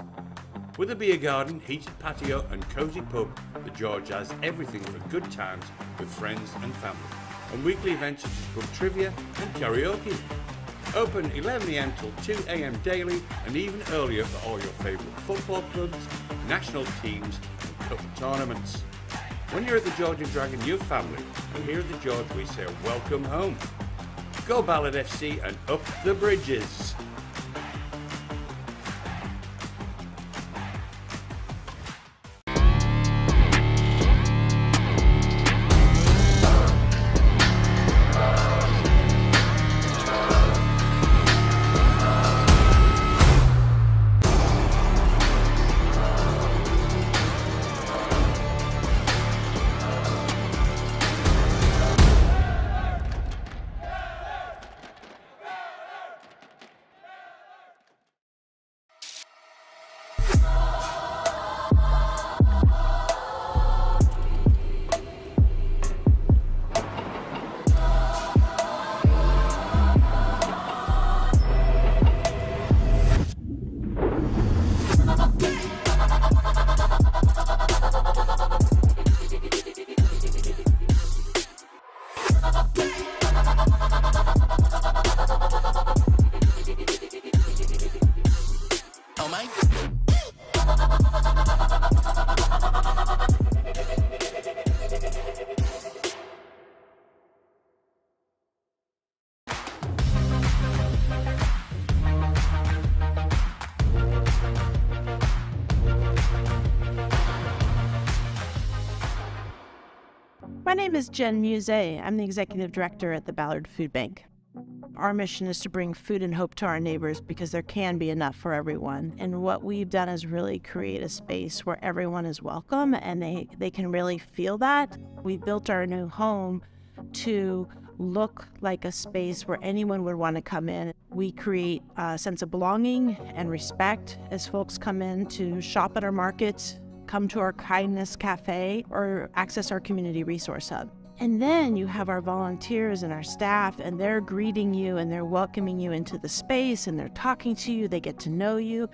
With a beer garden, heated patio and cosy pub, the George has everything for good times with friends and family. And weekly events such as pub trivia and karaoke. Open 11 a.m. till 2 a.m. daily and even earlier for all your favourite football clubs, national teams and cup tournaments. When you're at the Georgian Dragon, you're family, and here at the George we say welcome home. Go Ballard FC and up the bridges. My name is Jen Muse. I'm the Executive Director at the Ballard Food Bank. Our mission is to bring food and hope to our neighbors because there can be enough for everyone. And what we've done is really create a space where everyone is welcome and they can really feel that. We built our new home to look like a space where anyone would want to come in. We create a sense of belonging and respect as folks come in to shop at our market, come to our Kindness Cafe, or access our Community Resource Hub. And then you have our volunteers and our staff, and they're greeting you and they're welcoming you into the space and they're talking to you, they get to know you.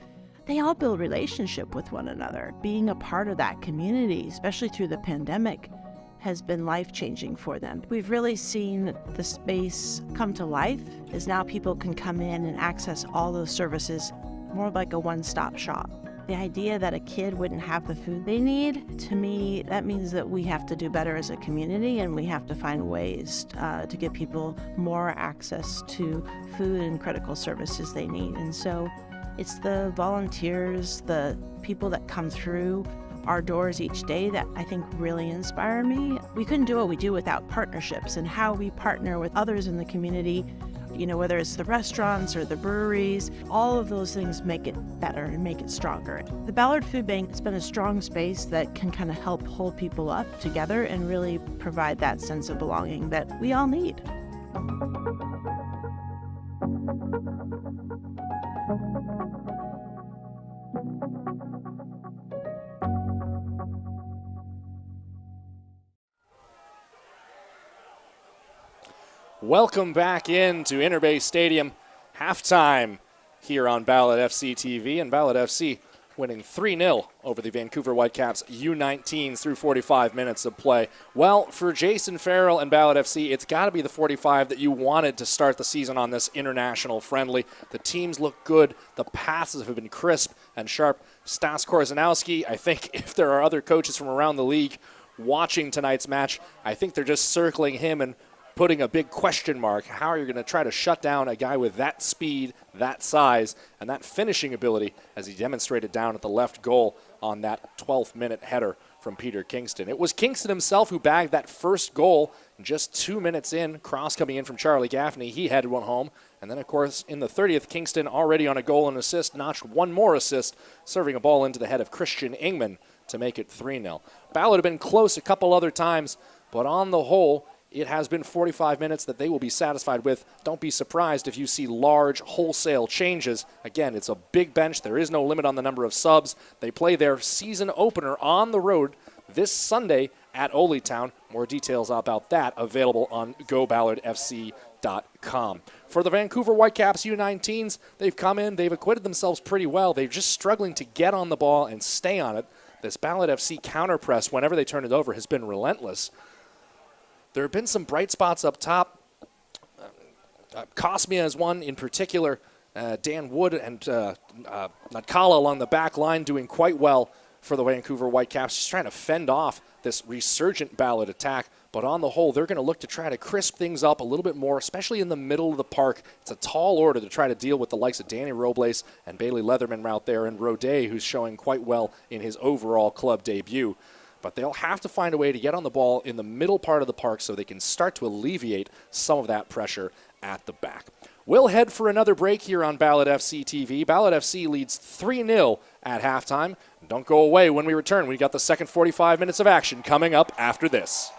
They all build relationship with one another. Being a part of that community, especially through the pandemic, has been life-changing for them. We've really seen the space come to life as now people can come in and access all those services, more like a one-stop shop. The idea that a kid wouldn't have the food they need, to me, that means that we have to do better as a community and we have to find ways to give people more access to food and critical services they need. And so it's the volunteers, the people that come through our doors each day that I think really inspire me. We couldn't do what we do without partnerships and how we partner with others in the community. You know, whether it's the restaurants or the breweries, all of those things make it better and make it stronger. The Ballard Food Bank has been a strong space that can kind of help hold people up together and really provide that sense of belonging that we all need. Welcome back into Interbay Stadium. Halftime here on Ballard FC TV, and Ballard FC winning 3-0 over the Vancouver Whitecaps U19s through 45 minutes of play. Well, for Jason Farrell and Ballard FC, it's got to be the 45 that you wanted to start the season on this international friendly. The teams look good. The passes have been crisp and sharp. Stas Korzanowski, I think if there are other coaches from around the league watching tonight's match, I think they're just circling him and putting a big question mark. How are you going to try to shut down a guy with that speed, that size, and that finishing ability as he demonstrated down at the left goal on that 12th-minute header from Peter Kingston? It was Kingston himself who bagged that first goal just 2 minutes in. Cross coming in from Charlie Gaffney. He headed one home. And then, of course, in the 30th, Kingston already on a goal and assist, notched one more assist, serving a ball into the head of Christian Ingman to make it 3-0. Ballard had been close a couple other times, but on the whole, it has been 45 minutes that they will be satisfied with. Don't be surprised if you see large wholesale changes. Again, it's a big bench. There is no limit on the number of subs. They play their season opener on the road this Sunday at Ole Town. More details about that available on goballardfc.com. For the Vancouver Whitecaps U19s, they've come in, they've acquitted themselves pretty well. They're just struggling to get on the ball and stay on it. This Ballard FC counter press, whenever they turn it over, has been relentless. There have been some bright spots up top. Cosmia is one in particular. Dan Wood and Natkala along the back line doing quite well for the Vancouver Whitecaps, just trying to fend off this resurgent Ballard attack. But on the whole, they're going to look to try to crisp things up a little bit more, especially in the middle of the park. It's a tall order to try to deal with the likes of Danny Robles and Bailey Leatherman out there, and Rodet, who's showing quite well in his overall club debut. But they'll have to find a way to get on the ball in the middle part of the park so they can start to alleviate some of that pressure at the back. We'll head for another break here on Ballard FC TV. Ballard FC leads 3-0 at halftime. Don't go away when we return. We've got the second 45 minutes of action coming up after this.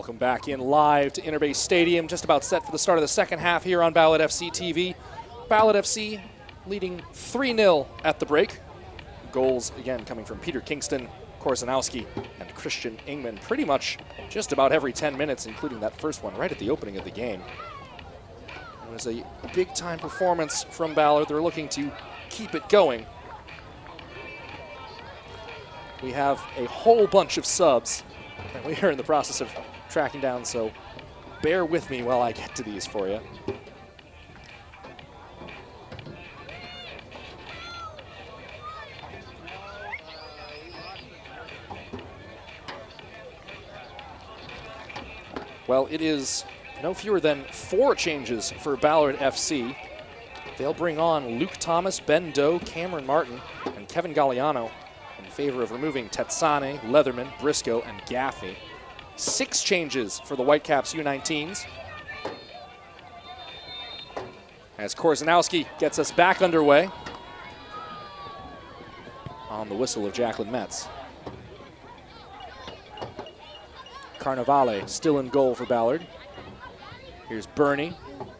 Welcome back in live to Interbay Stadium, just about set for the start of the second half here on Ballard FC TV. Ballard FC leading 3-0 at the break. Goals, again, coming from Peter Kingston, Korzanowski, and Christian Ingman pretty much just about every 10 minutes, including that first one right at the opening of the game. It was a big-time performance from Ballard. They're looking to keep it going. We have a whole bunch of subs that we are in the process of tracking down, so bear with me while I get to these for you. Well, it is no fewer than 4 changes for Ballard FC. They'll bring on Luke Thomas, Ben Doe, Cameron Martin, and Kevin Galliano in favor of removing Tetsane, Leatherman, Briscoe, and Gaffney. 6 changes for the Whitecaps U19s. As Korzanowski gets us back underway on the whistle of Jacqueline Metz. Carnevale still in goal for Ballard. Here's Bernie,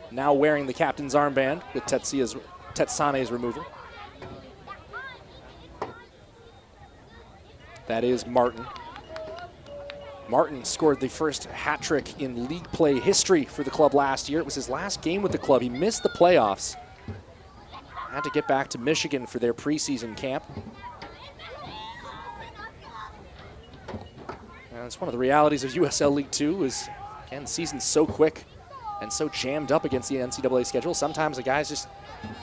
now wearing the captain's armband with Tetsane's removal. That is Martin. Martin scored the first hat trick in league play history for the club last year. It was his last game with the club. He missed the playoffs. Had to get back to Michigan for their preseason camp. And it's one of the realities of USL League 2 is, again, the season's so quick and so jammed up against the NCAA schedule. Sometimes the guys just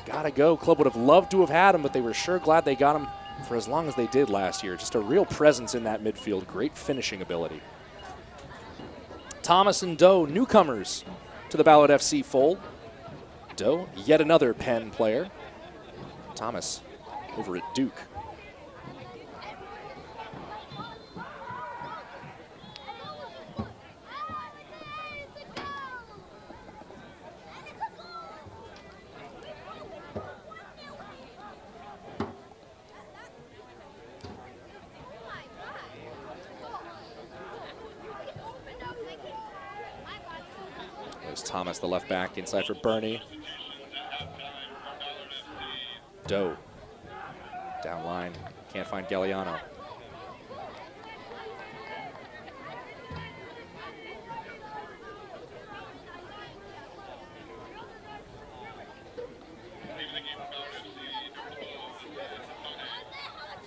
gotta go. Club would have loved to have had him, but they were sure glad they got him for as long as they did last year. Just a real presence in that midfield, great finishing ability. Thomas and Doe, newcomers to the Ballard FC fold. Doe, yet another Penn player. Thomas over at Duke. Thomas, the left back, inside for Bernie. Doe, down line, can't find Galliano.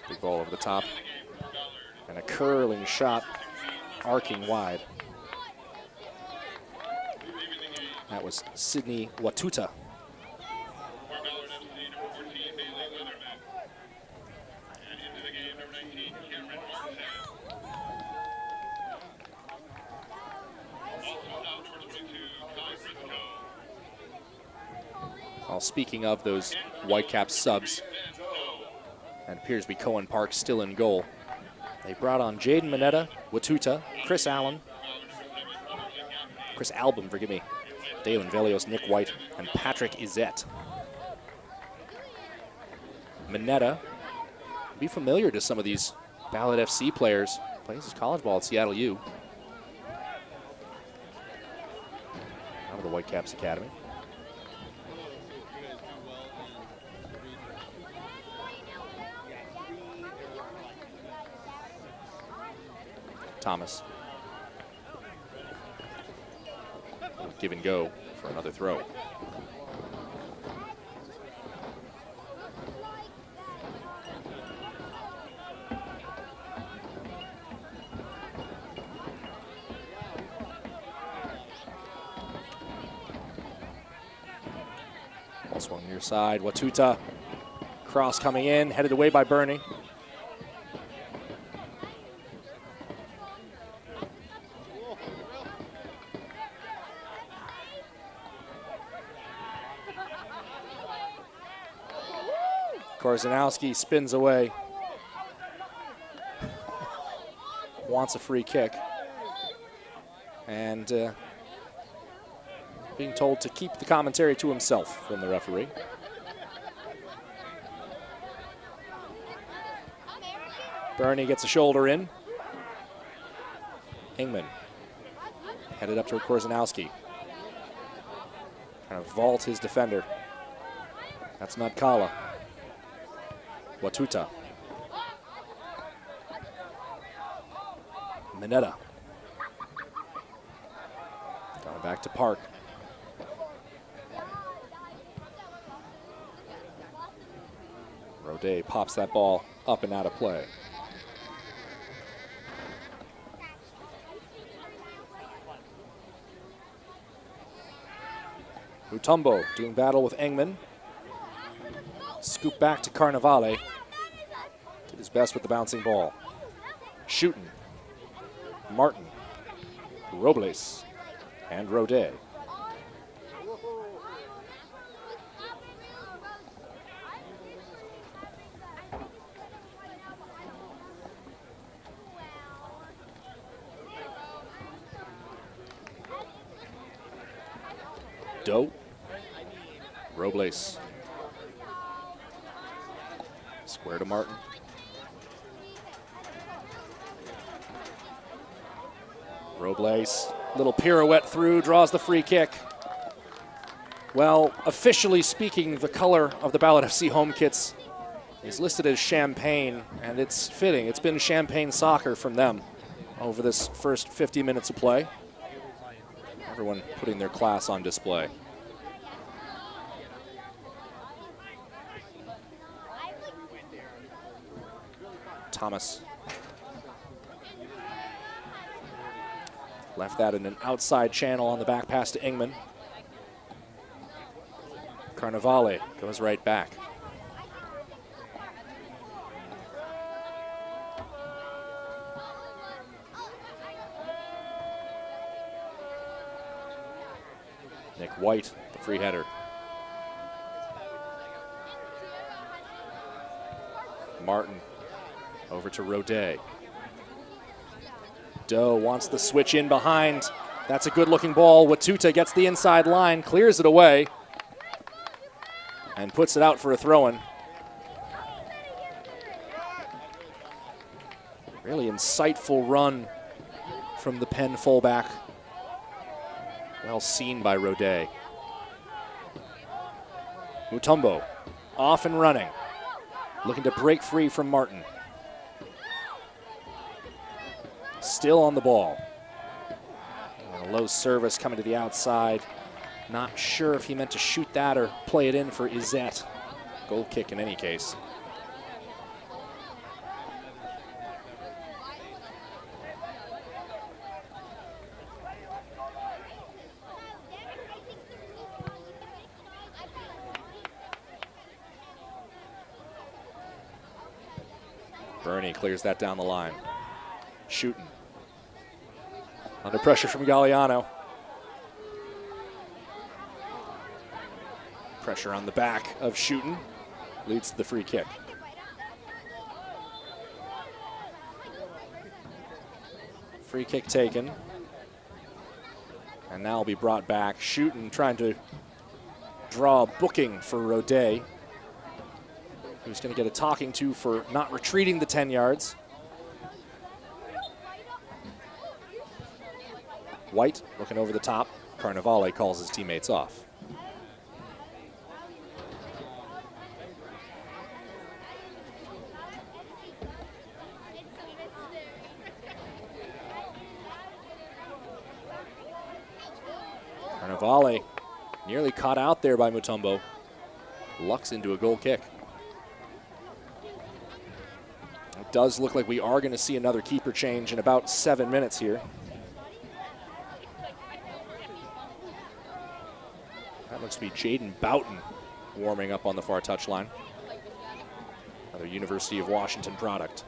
Big ball over the top, and a curling shot, arcing wide. That was Sydney Watuta. Well, speaking of those Whitecaps subs, and it appears to be Cohen Park still in goal. They brought on Jaden Mineta, Watuta, Chris Album, forgive me, Dalen Velios, Nick White, and Patrick Izette. Mineta, be familiar to some of these Ballard FC players. Plays his college ball at Seattle U. Out of the Whitecaps Academy. Thomas. Give and go for another throw. Ball swung near side. Watuta. Cross coming in, headed away by Bernie. Korzanowski spins away. Wants a free kick. And being told to keep the commentary to himself from the referee. Bernie gets a shoulder in. Ingman Headed up toward Korzanowski. Trying to vault his defender. That's not Kala. Watuta. Mineta. Going back to Park. Rode pops that ball up and out of play. Mutombo doing battle with Engman. Scoop back to Carnevale. Did his best with the bouncing ball. Shooting. Martin. Robles. And Rode. Doe. Robles. Square to Martin. Robles, little pirouette through, draws the free kick. Well, officially speaking, the color of the Ballard FC home kits is listed as champagne, and it's fitting. It's been champagne soccer from them over this first 50 minutes of play. Everyone putting their class on display. Thomas. Left that in an outside channel on the back pass to Engman. Carnevale goes right back. Nick White, the free header. Martin over to Rode. Doe wants the switch in behind. That's a good looking ball. Watuta gets the inside line, clears it away, and puts it out for a throw-in. Really insightful run from the Penn fullback. Well seen by Rode. Mutombo off and running, looking to break free from Martin. Still on the ball. And a low service coming to the outside. Not sure if he meant to shoot that or play it in for Izette. Goal kick in any case. Bernie clears that down the line. Shooting. Under pressure from Galliano. Pressure on the back of Shooting. Leads to the free kick. Free kick taken. And now will be brought back. Shooting trying to draw a booking for Rode. Who's going to get a talking to for not retreating the 10 yards. White looking over the top. Carnevale calls his teammates off. Carnevale nearly caught out there by Mutombo. Lucks into a goal kick. It does look like we are going to see another keeper change in about 7 minutes here. That looks to be Jaden Boughton warming up on the far touchline. Another University of Washington product.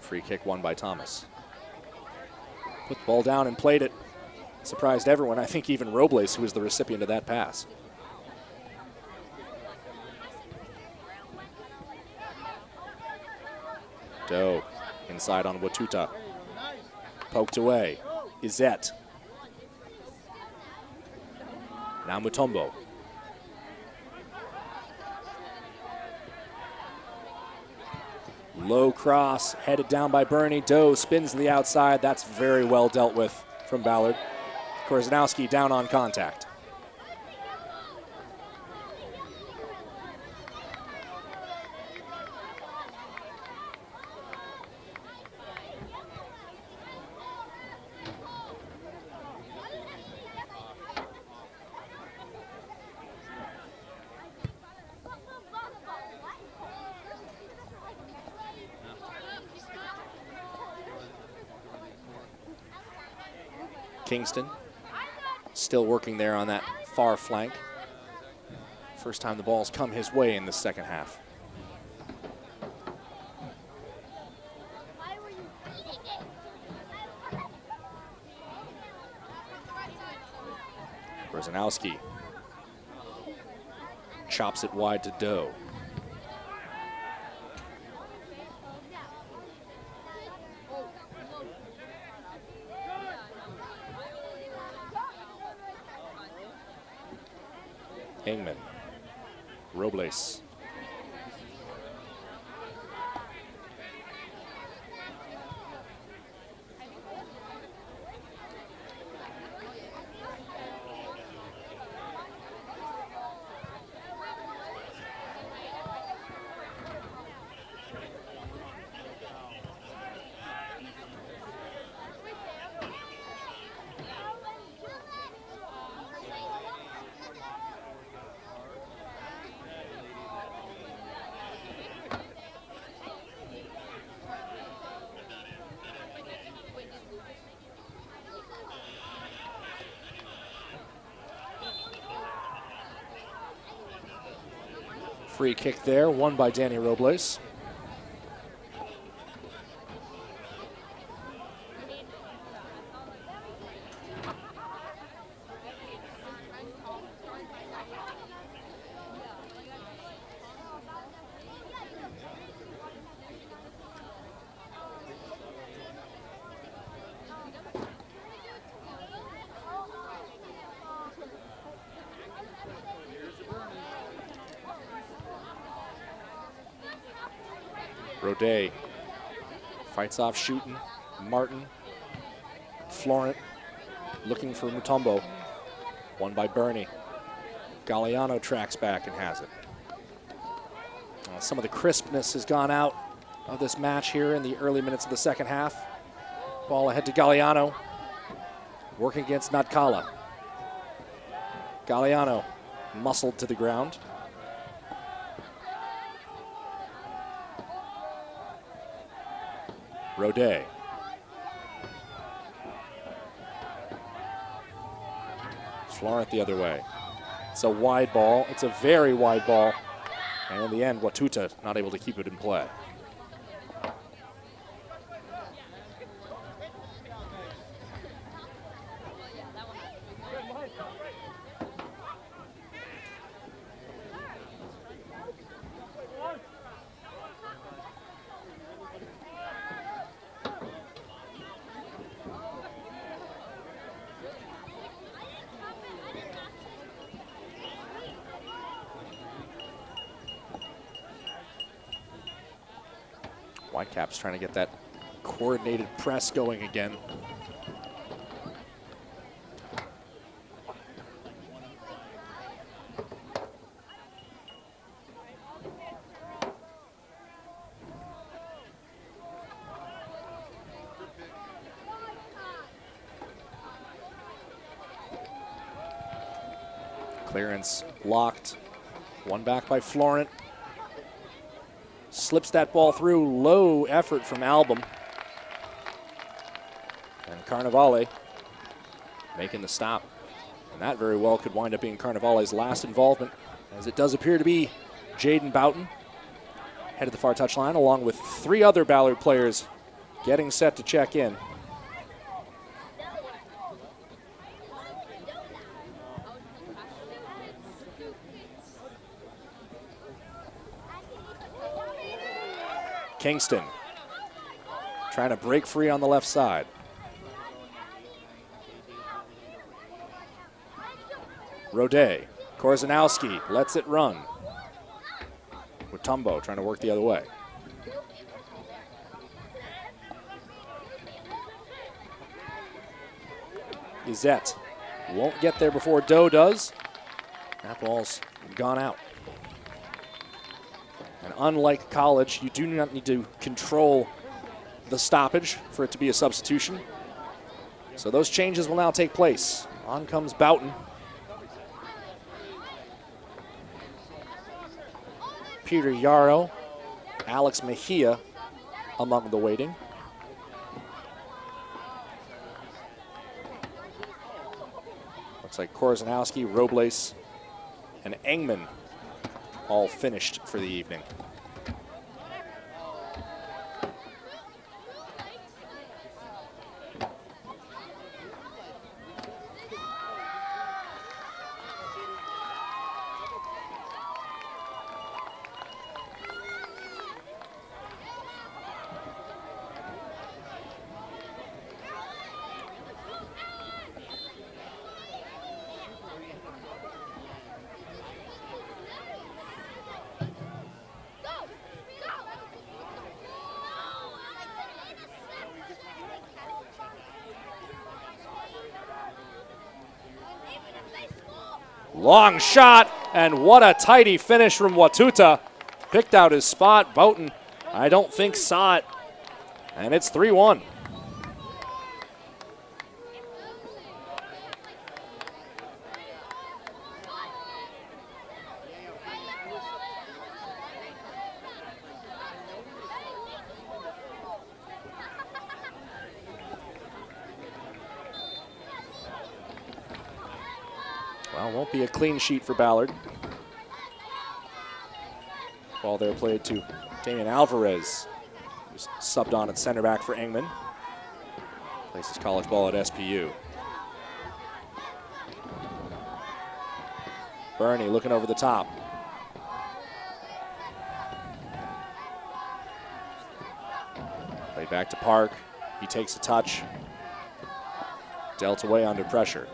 Free kick won by Thomas. Put the ball down and played it. Surprised everyone. I think even Robles, who was the recipient of that pass. Doe inside on Watuta. Poked away. Izette. Now Mutombo. Low cross, headed down by Bernie. Doe spins to the outside. That's very well dealt with from Ballard. Korzanowski down on contact. Kingston still working there on that far flank. First time the ball's come his way in the second half. Korzanowski chops it wide to Doe. Hangman, Robles. Free kick there, won by Danny Robles. Rodet fights off shooting. Martin, Florent looking for Mutombo. Won by Bernie. Galliano tracks back and has it. Some of the crispness has gone out of this match here in the early minutes of the second half. Ball ahead to Galliano. Working against Natkala. Galliano muscled to the ground. Rodet. Florent the other way. It's a wide ball. It's a very wide ball. And in the end, Watuta not able to keep it in play. Whitecaps trying to get that coordinated press going again. Clearance blocked. One back by Florent. Slips that ball through. Low effort from Album. And Carnevale making the stop. And that very well could wind up being Carnevale's last involvement, as it does appear to be Jaden Boughton headed the far touchline, along with 3 other Ballard players getting set to check in. Kingston trying to break free on the left side. Rodet. Korzanowski lets it run. Mutombo trying to work the other way. Izette won't get there before Doe does. That ball's gone out. And unlike college, you do not need to control the stoppage for it to be a substitution. So those changes will now take place. On comes Boughton. Peter Yarrow, Alex Mejia among the waiting. Looks like Korzanowski, Robles, and Engman all finished for the evening. Long shot, and what a tidy finish from Watuta. Picked out his spot. Boughton, I don't think, saw it. And it's 3-1. Well, won't be a clean sheet for Ballard. Ball there played to Damian Alvarez, who's subbed on at center back for Engman. Plays his college ball at SPU. Burney looking over the top. Played back to Park. He takes a touch. Dealt away under pressure.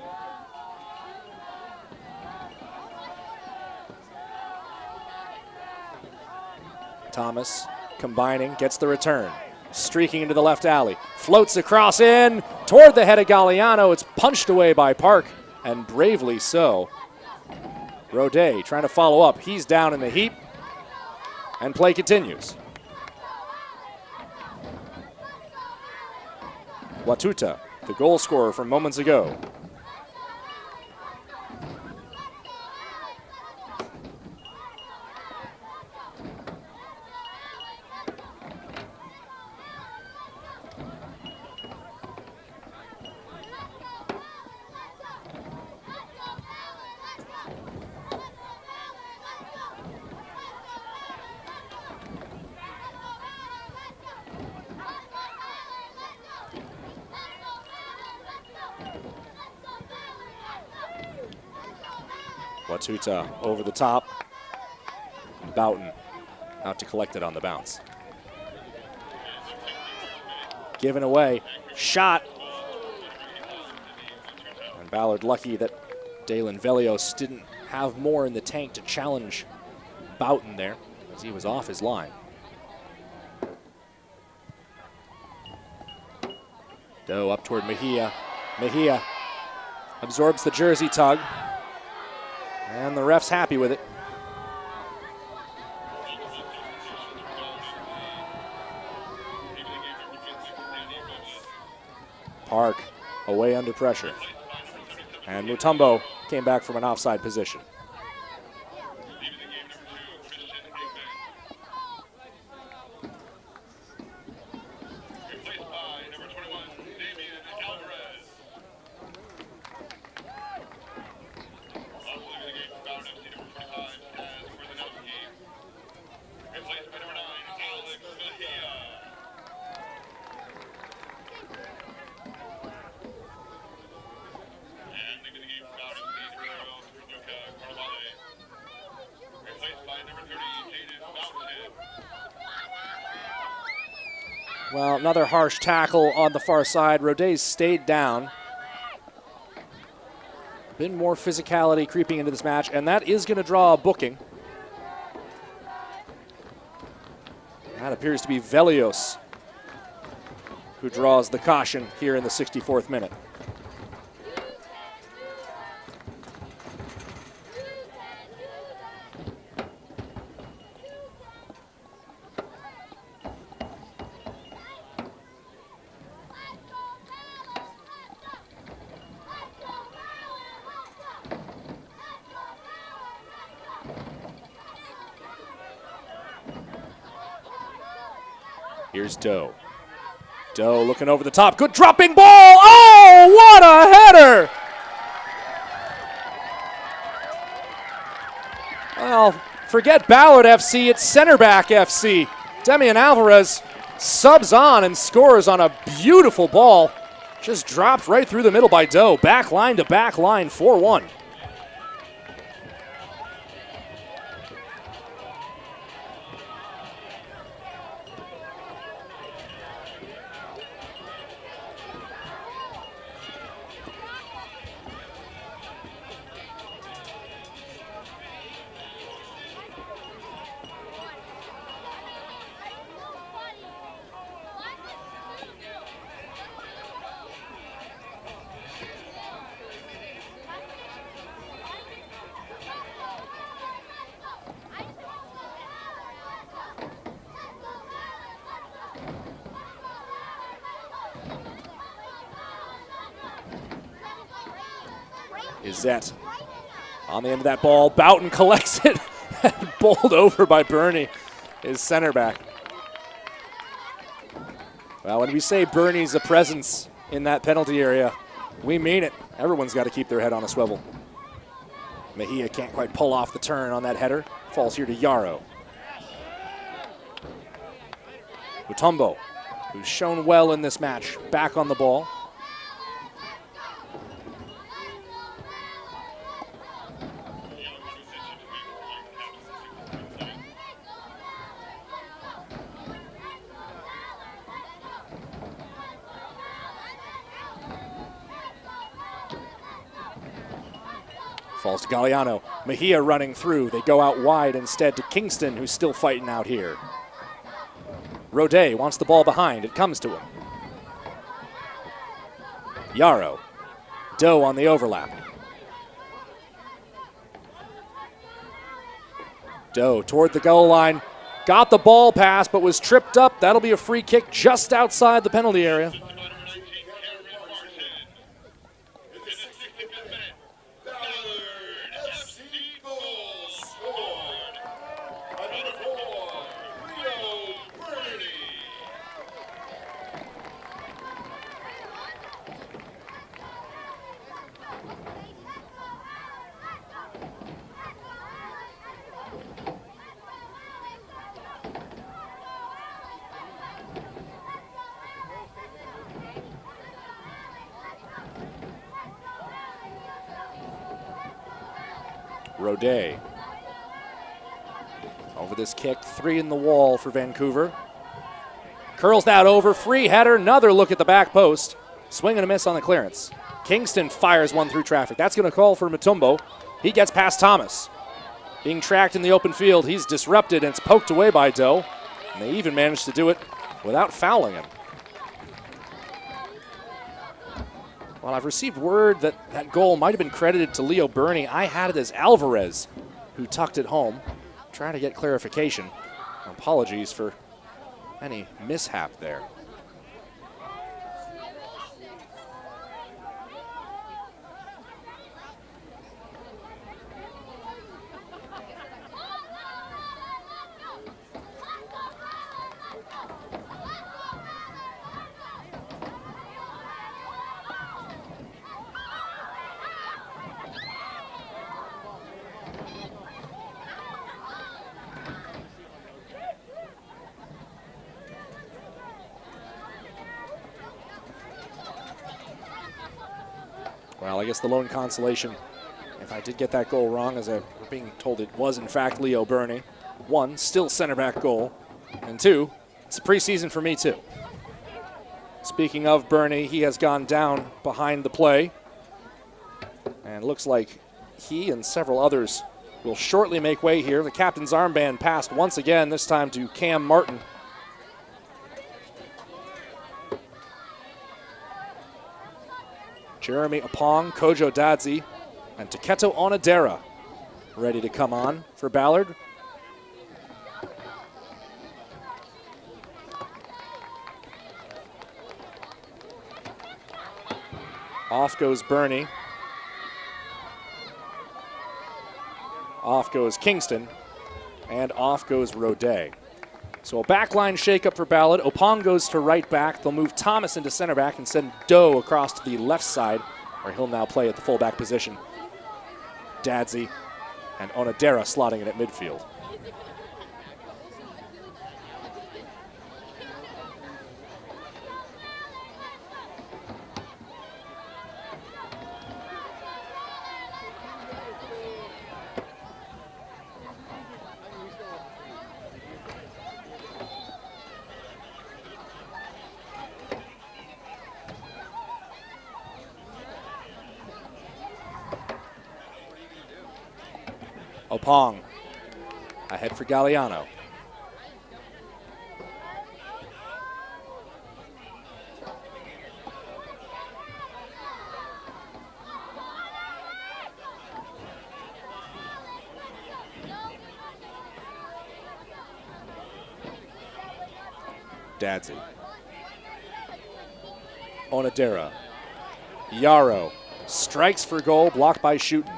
Thomas combining, gets the return. Streaking into the left alley. Floats across in toward the head of Galliano. It's punched away by Park, and bravely so. Rodet trying to follow up. He's down in the heap, and play continues. Watuta, the goal scorer from moments ago. Watuta over the top. Boughton out to collect it on the bounce. Given away, shot. And Ballard lucky that Dalen Velios didn't have more in the tank to challenge Boughton there, as he was off his line. Doe up toward Mejia. Mejia absorbs the jersey tug. And the ref's happy with it. Park away under pressure. And Mutombo came back from an offside position. Well, another harsh tackle on the far side. Rodet stayed down. Been more physicality creeping into this match, and that is going to draw a booking. That appears to be Velios, who draws the caution here in the 64th minute. Here's Doe. Doe looking over the top. Good dropping ball. Oh, what a header! Well, forget Ballard FC. It's Centerback FC. Demian Alvarez subs on and scores on a beautiful ball. Just dropped right through the middle by Doe. Back line to back line, 4-1. Izzet on the end of that ball. Boughton collects it and bowled over by Burney, his center back. Well, when we say Burney's a presence in that penalty area, we mean it. Everyone's got to keep their head on a swivel. Mejia can't quite pull off the turn on that header. Falls here to Yarrow. Mutombo, who's shown well in this match, back on the ball. Falls to Galliano. Mejia running through. They go out wide instead to Kingston, who's still fighting out here. Rodet wants the ball behind. It comes to him. Yarrow. Doe on the overlap. Doe toward the goal line. Got the ball pass, but was tripped up. That'll be a free kick just outside the penalty area. Rodet. Over this kick, 3 in the wall for Vancouver. Curls that over, free header, another look at the back post. Swing and a miss on the clearance. Kingston fires one through traffic. That's going to call for Mutombo. He gets past Thomas. Being tracked in the open field, he's disrupted and it's poked away by Doe. And they even managed to do it without fouling him. Well, I've received word that that goal might have been credited to Leo Burney. I had it as Alvarez who tucked it home. Trying to get clarification. Apologies for any mishap there. Well, I guess the lone consolation, if I did get that goal wrong, as I'm being told it was in fact Leo Burney. 1, still center back goal, and 2, it's a preseason for me too. Speaking of Burney, he has gone down behind the play. And looks like he and several others will shortly make way here. The captain's armband passed once again, this time to Cam Martin. Jeremy Apong, Kojo Dadzi, and Taketo Onodera ready to come on for Ballard. Off goes Bernie. Off goes Kingston. And off goes Rodet. So a backline shakeup for Ballard. Opong goes to right back. They'll move Thomas into center back and send Doe across to the left side, where he'll now play at the fullback position. Dadzi and Onodera slotting in at midfield. Opong ahead for Galliano. Dadzi. Onodera. Yarrow strikes for goal, blocked by Shooten.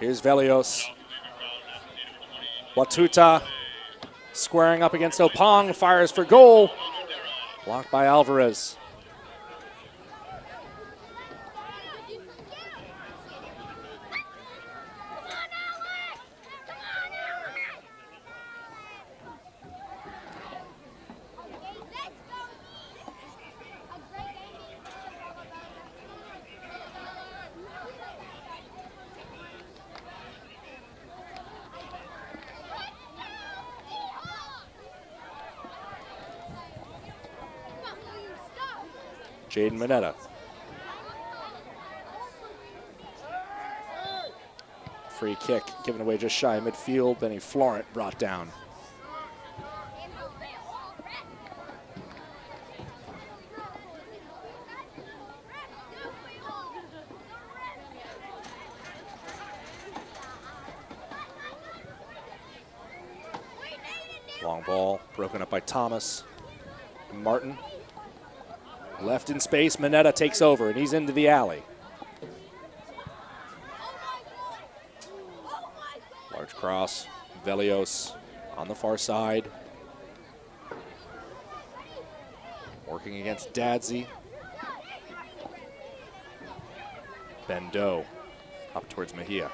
Here's Velios. Watuta squaring up against Opong, fires for goal. Blocked by Alvarez. Jaden Mineta. Free kick given away just shy of midfield. Benny Florent brought down. Long ball broken up by Thomas. Martin. Left in space, Mineta takes over, and he's into the alley. Large cross, Velios on the far side. Working against Dadzi. Bendo up towards Mejia.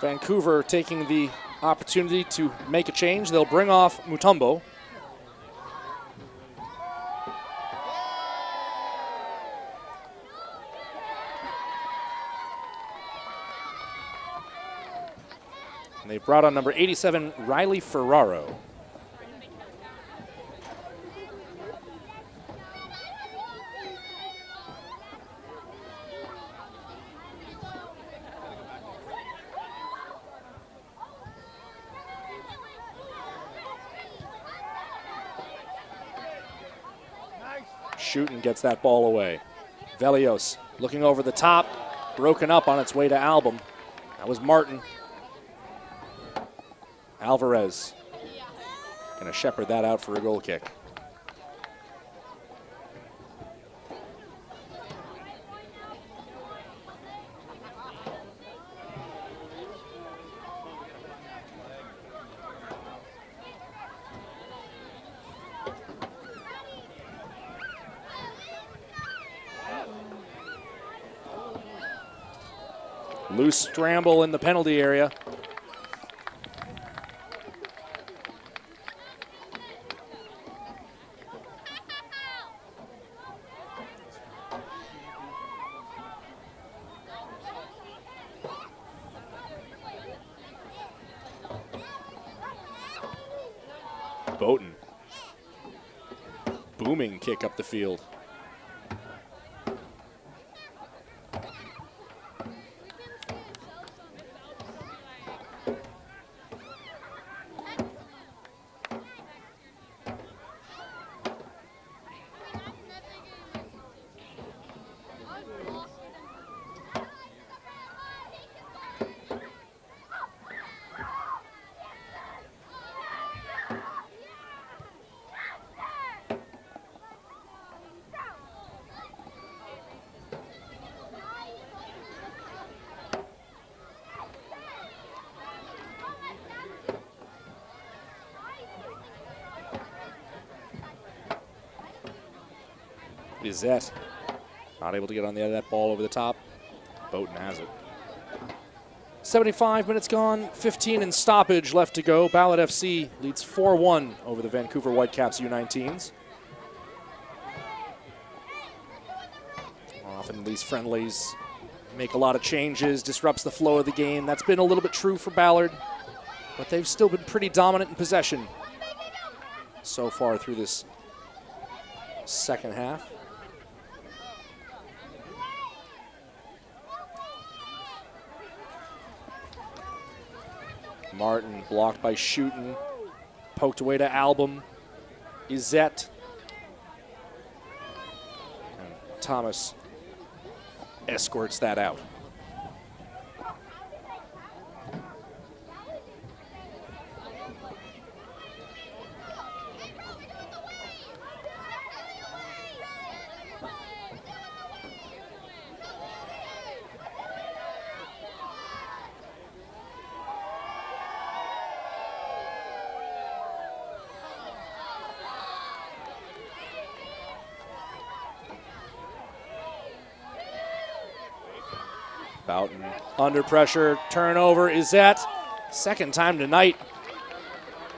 Vancouver taking the opportunity to make a change. They'll bring off Mutombo. And they brought on number 87, Riley Ferraro. Shooten gets that ball away. Velios looking over the top, broken up on its way to Album. That was Martin. Alvarez gonna shepherd that out for a goal kick. Loose scramble in the penalty area. Boughton. Booming kick up the field. Bizet not able to get on the end of that ball over the top. Boughton has it. 75 minutes gone, 15 in stoppage left to go. Ballard FC leads 4-1 over the Vancouver Whitecaps U19s. Often these friendlies make a lot of changes, disrupts the flow of the game. That's been a little bit true for Ballard, but they've still been pretty dominant in possession so far through this second half. Martin blocked by Shooten, poked away to Album, Izette, and Thomas escorts that out. Boughton under pressure, turnover. Is that second time tonight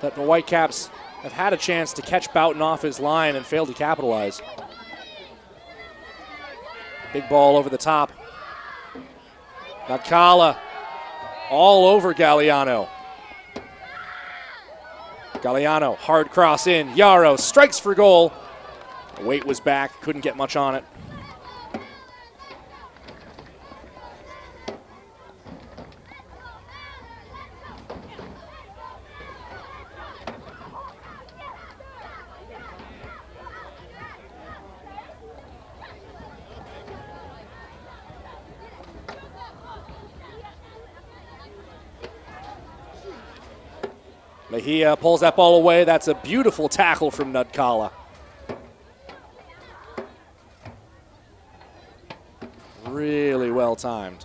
that the Whitecaps have had a chance to catch Boughton off his line and failed to capitalize. Big ball over the top. Nakala all over Galliano. Galliano, hard cross in. Yarrow strikes for goal. The weight was back, couldn't get much on it. Mejia pulls that ball away. That's a beautiful tackle from Nudkala. Really well timed.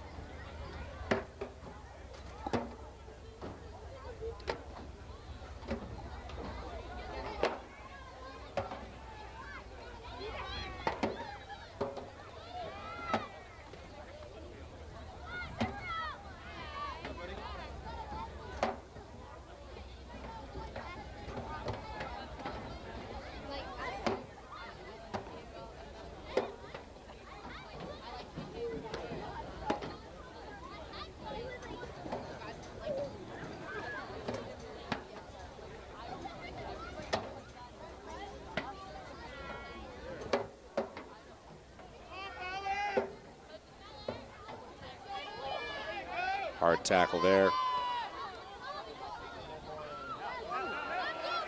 Hard tackle there.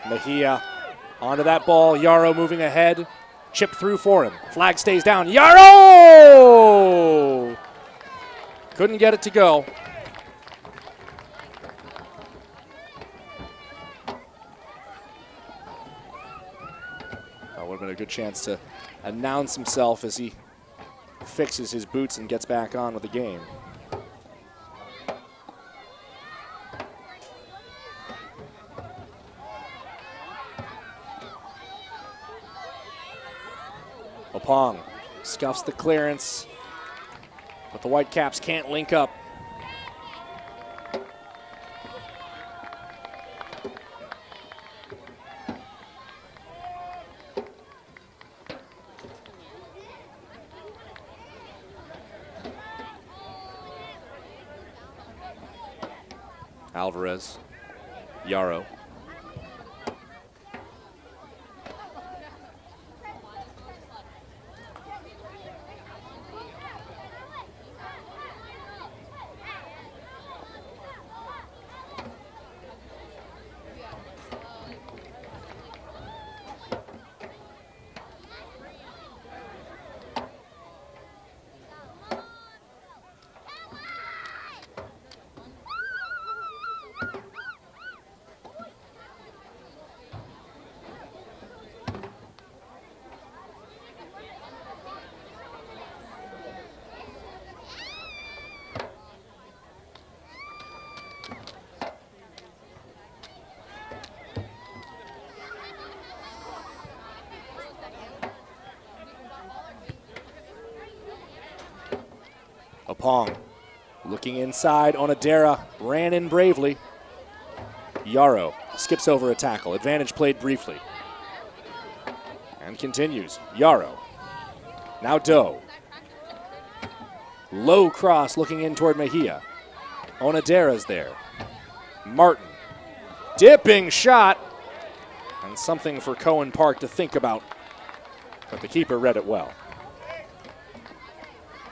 Mejia onto that ball. Yarrow moving ahead. Chip through for him. Flag stays down. Yarrow! Couldn't get it to go. That would have been a good chance to announce himself as he fixes his boots and gets back on with the game. Opong scuffs the clearance, but the Whitecaps can't link up. Alvarez, Yarrow. Opong looking inside. Onodera ran in bravely. Yarrow skips over a tackle. Advantage played briefly. And continues. Yarrow. Now Doe. Low cross looking in toward Mejia. Onodera's there. Martin. Dipping shot. And something for Cohen Park to think about. But the keeper read it well.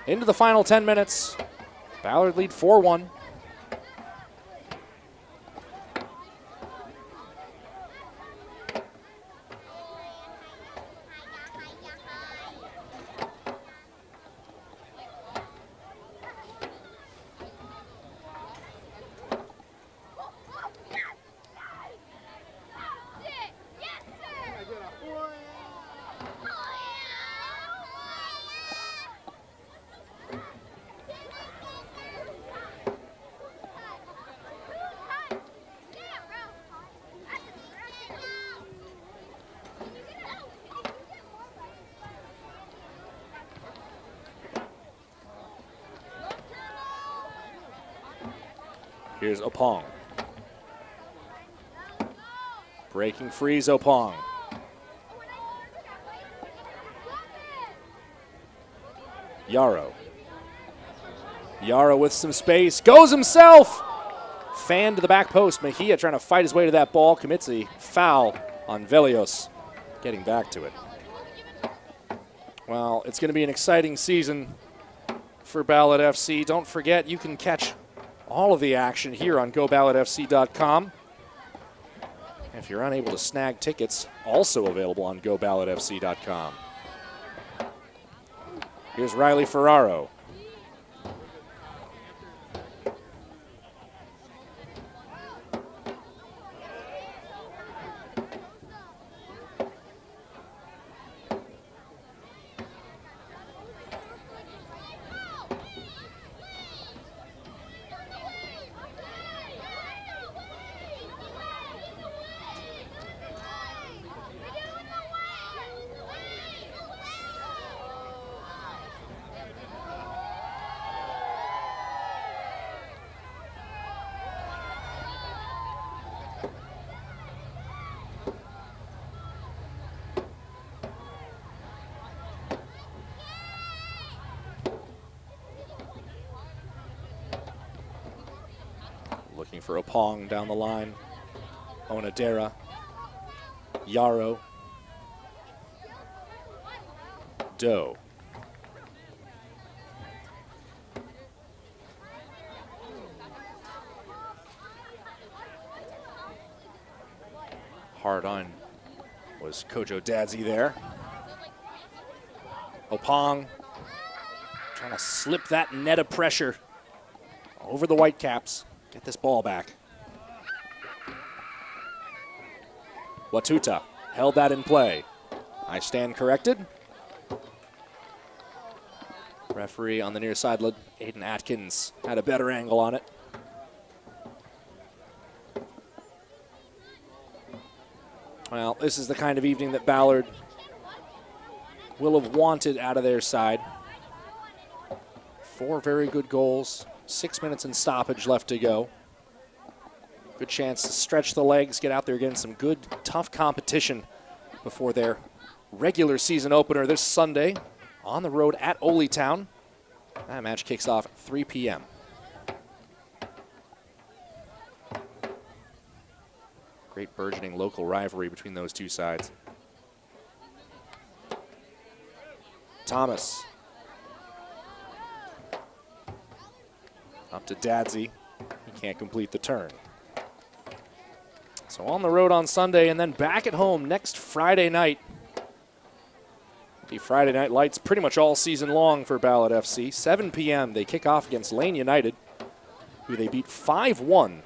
Into the final 10 minutes. Ballard lead 4-1. Here's Opong. Breaking free is Opong. Yarrow. Yarrow with some space. Goes himself! Fan to the back post. Mejia trying to fight his way to that ball. Commits a foul on Velios. Getting back to it. Well, it's going to be an exciting season for Ballard FC. Don't forget, you can catch all of the action here on GoBallardFC.com. If you're unable to snag tickets, also available on GoBallardFC.com. Here's Riley Ferraro. Looking for Opong down the line. Onodera. Yarrow. Doe. Hard on was Coach O'Dadsey there. Opong trying to slip that net of pressure over the Whitecaps. Get this ball back. Watuta held that in play. I stand corrected. Referee on the near side, Aiden Atkins, had a better angle on it. Well, this is the kind of evening that Ballard will have wanted out of their side. 4 very good goals. 6 minutes in stoppage left to go. Good chance to stretch the legs, get out there against some good, tough competition before their regular season opener this Sunday on the road at Ole Town. That match kicks off at 3 p.m. Great burgeoning local rivalry between those two sides. Thomas. Up to Dadsey. He can't complete the turn. So on the road on Sunday and then back at home next Friday night. The Friday night lights pretty much all season long for Ballard FC. 7 p.m. they kick off against Lane United, who they beat 5-1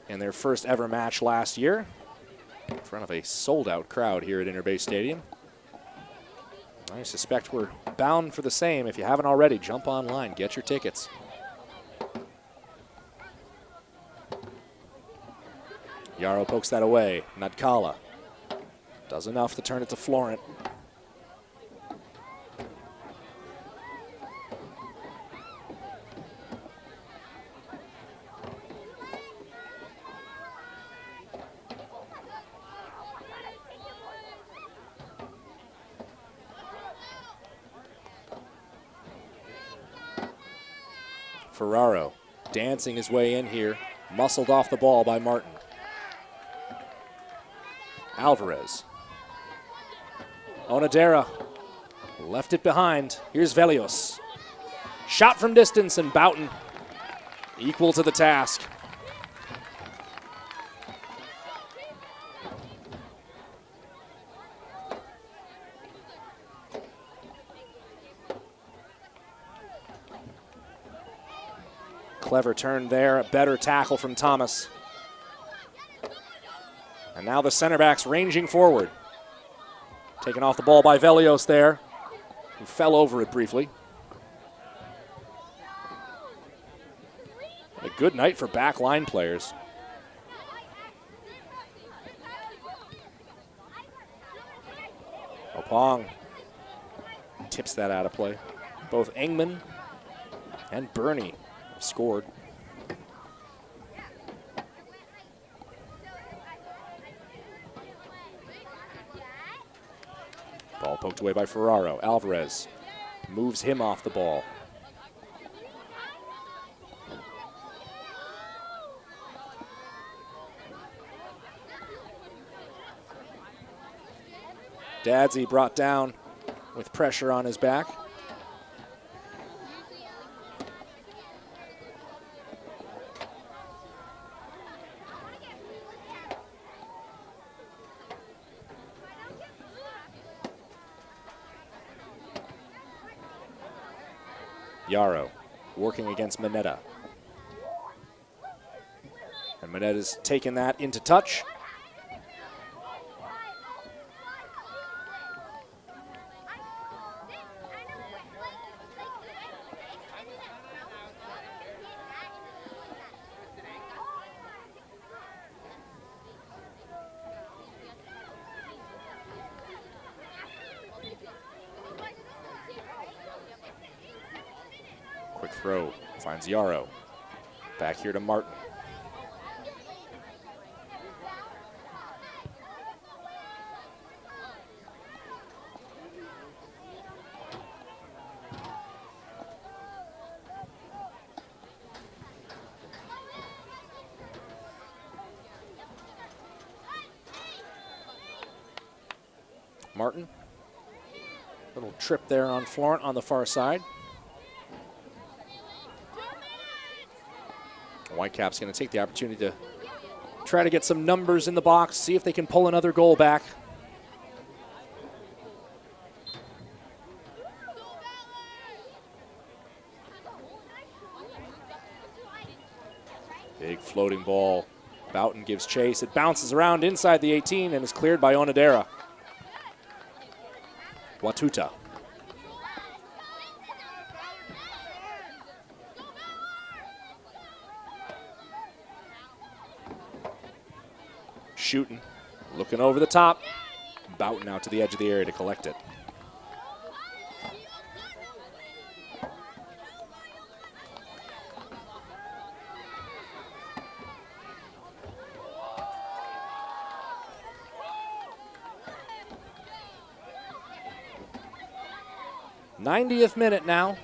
in their first ever match last year in front of a sold-out crowd here at Interbay Stadium. I suspect we're bound for the same. If you haven't already, jump online, get your tickets. Yarrow pokes that away. Nadkala does enough to turn it to Florent. Ferraro dancing his way in here, muscled off the ball by Martin. Alvarez. Onodera left it behind. Here's Velios. Shot from distance, and Boughton equal to the task. Clever turn there, a better tackle from Thomas. And now the center backs ranging forward. Taken off the ball by Velios there, who fell over it briefly. A good night for back line players. Opong tips that out of play. Both Engman and Burney have scored. Ball poked away by Ferraro. Alvarez moves him off the ball. Dadsey brought down with pressure on his back. Yarrow working against Mineta. And Mineta's taken that into touch. Quick throw, finds Yarrow. Back here to Martin. Martin, little trip there on Florent on the far side. Whitecaps going to take the opportunity to try to get some numbers in the box, see if they can pull another goal back. Big floating ball. Boughton gives chase. It bounces around inside the 18 and is cleared by Onodera. Watuta. Shooting, looking over the top. Boughton out to the edge of the area to collect it. '90th minute now.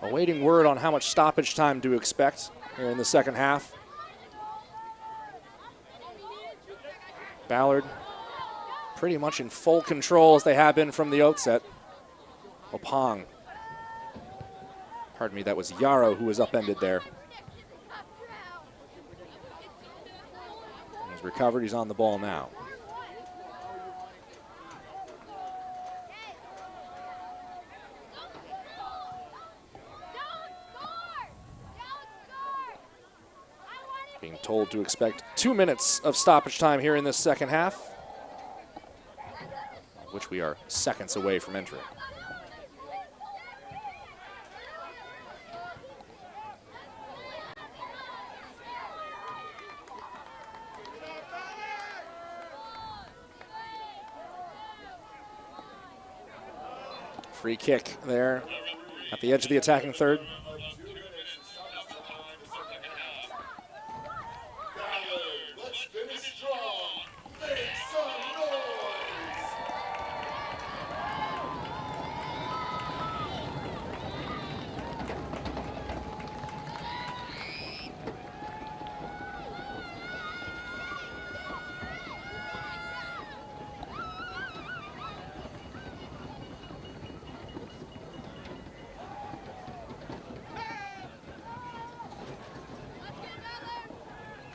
Awaiting word on how much stoppage time to expect here in the second half. Ballard pretty much in full control as they have been from the outset. Opong. Pardon me, that was Yarrow who was upended there. He's recovered, he's on the ball now. Being told to expect 2 minutes of stoppage time here in this second half, which we are seconds away from entering. Free kick there at the edge of the attacking third.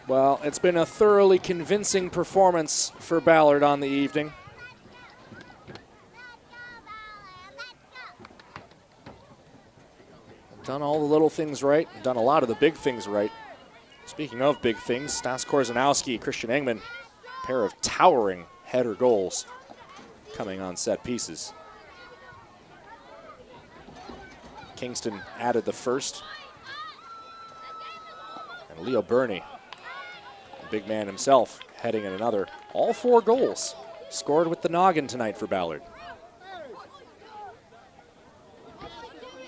Well, it's been a thoroughly convincing performance for Ballard on the evening. Done all the little things right, done a lot of the big things right. Speaking of big things, Stas Korzanowski, Christian Engman, a pair of towering header goals coming on set pieces. Kingston added the first. And Leo Burney, big man himself, heading in another. All 4 goals scored with the noggin tonight for Ballard.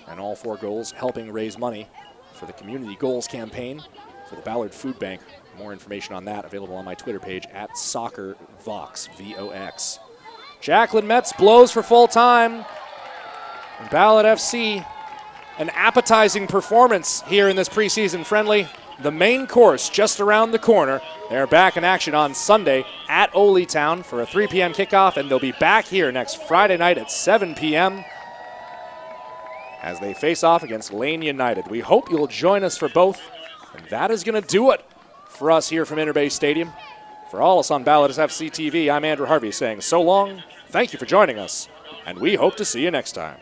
And all 4 goals helping raise money for the Community Goals campaign for the Ballard Food Bank. More information on that available on my Twitter page at SoccerVox, V-O-X. Jacqueline Metz blows for full time. And Ballard FC, an appetizing performance here in this preseason friendly. The main course just around the corner. They're back in action on Sunday at Ole Town for a 3 p.m. kickoff, and they'll be back here next Friday night at 7 p.m. as they face off against Lane United. We hope you'll join us for both, and that is going to do it for us here from Interbay Stadium. For all us on Ballard FC TV, I'm Andrew Harvey saying so long, thank you for joining us, and we hope to see you next time.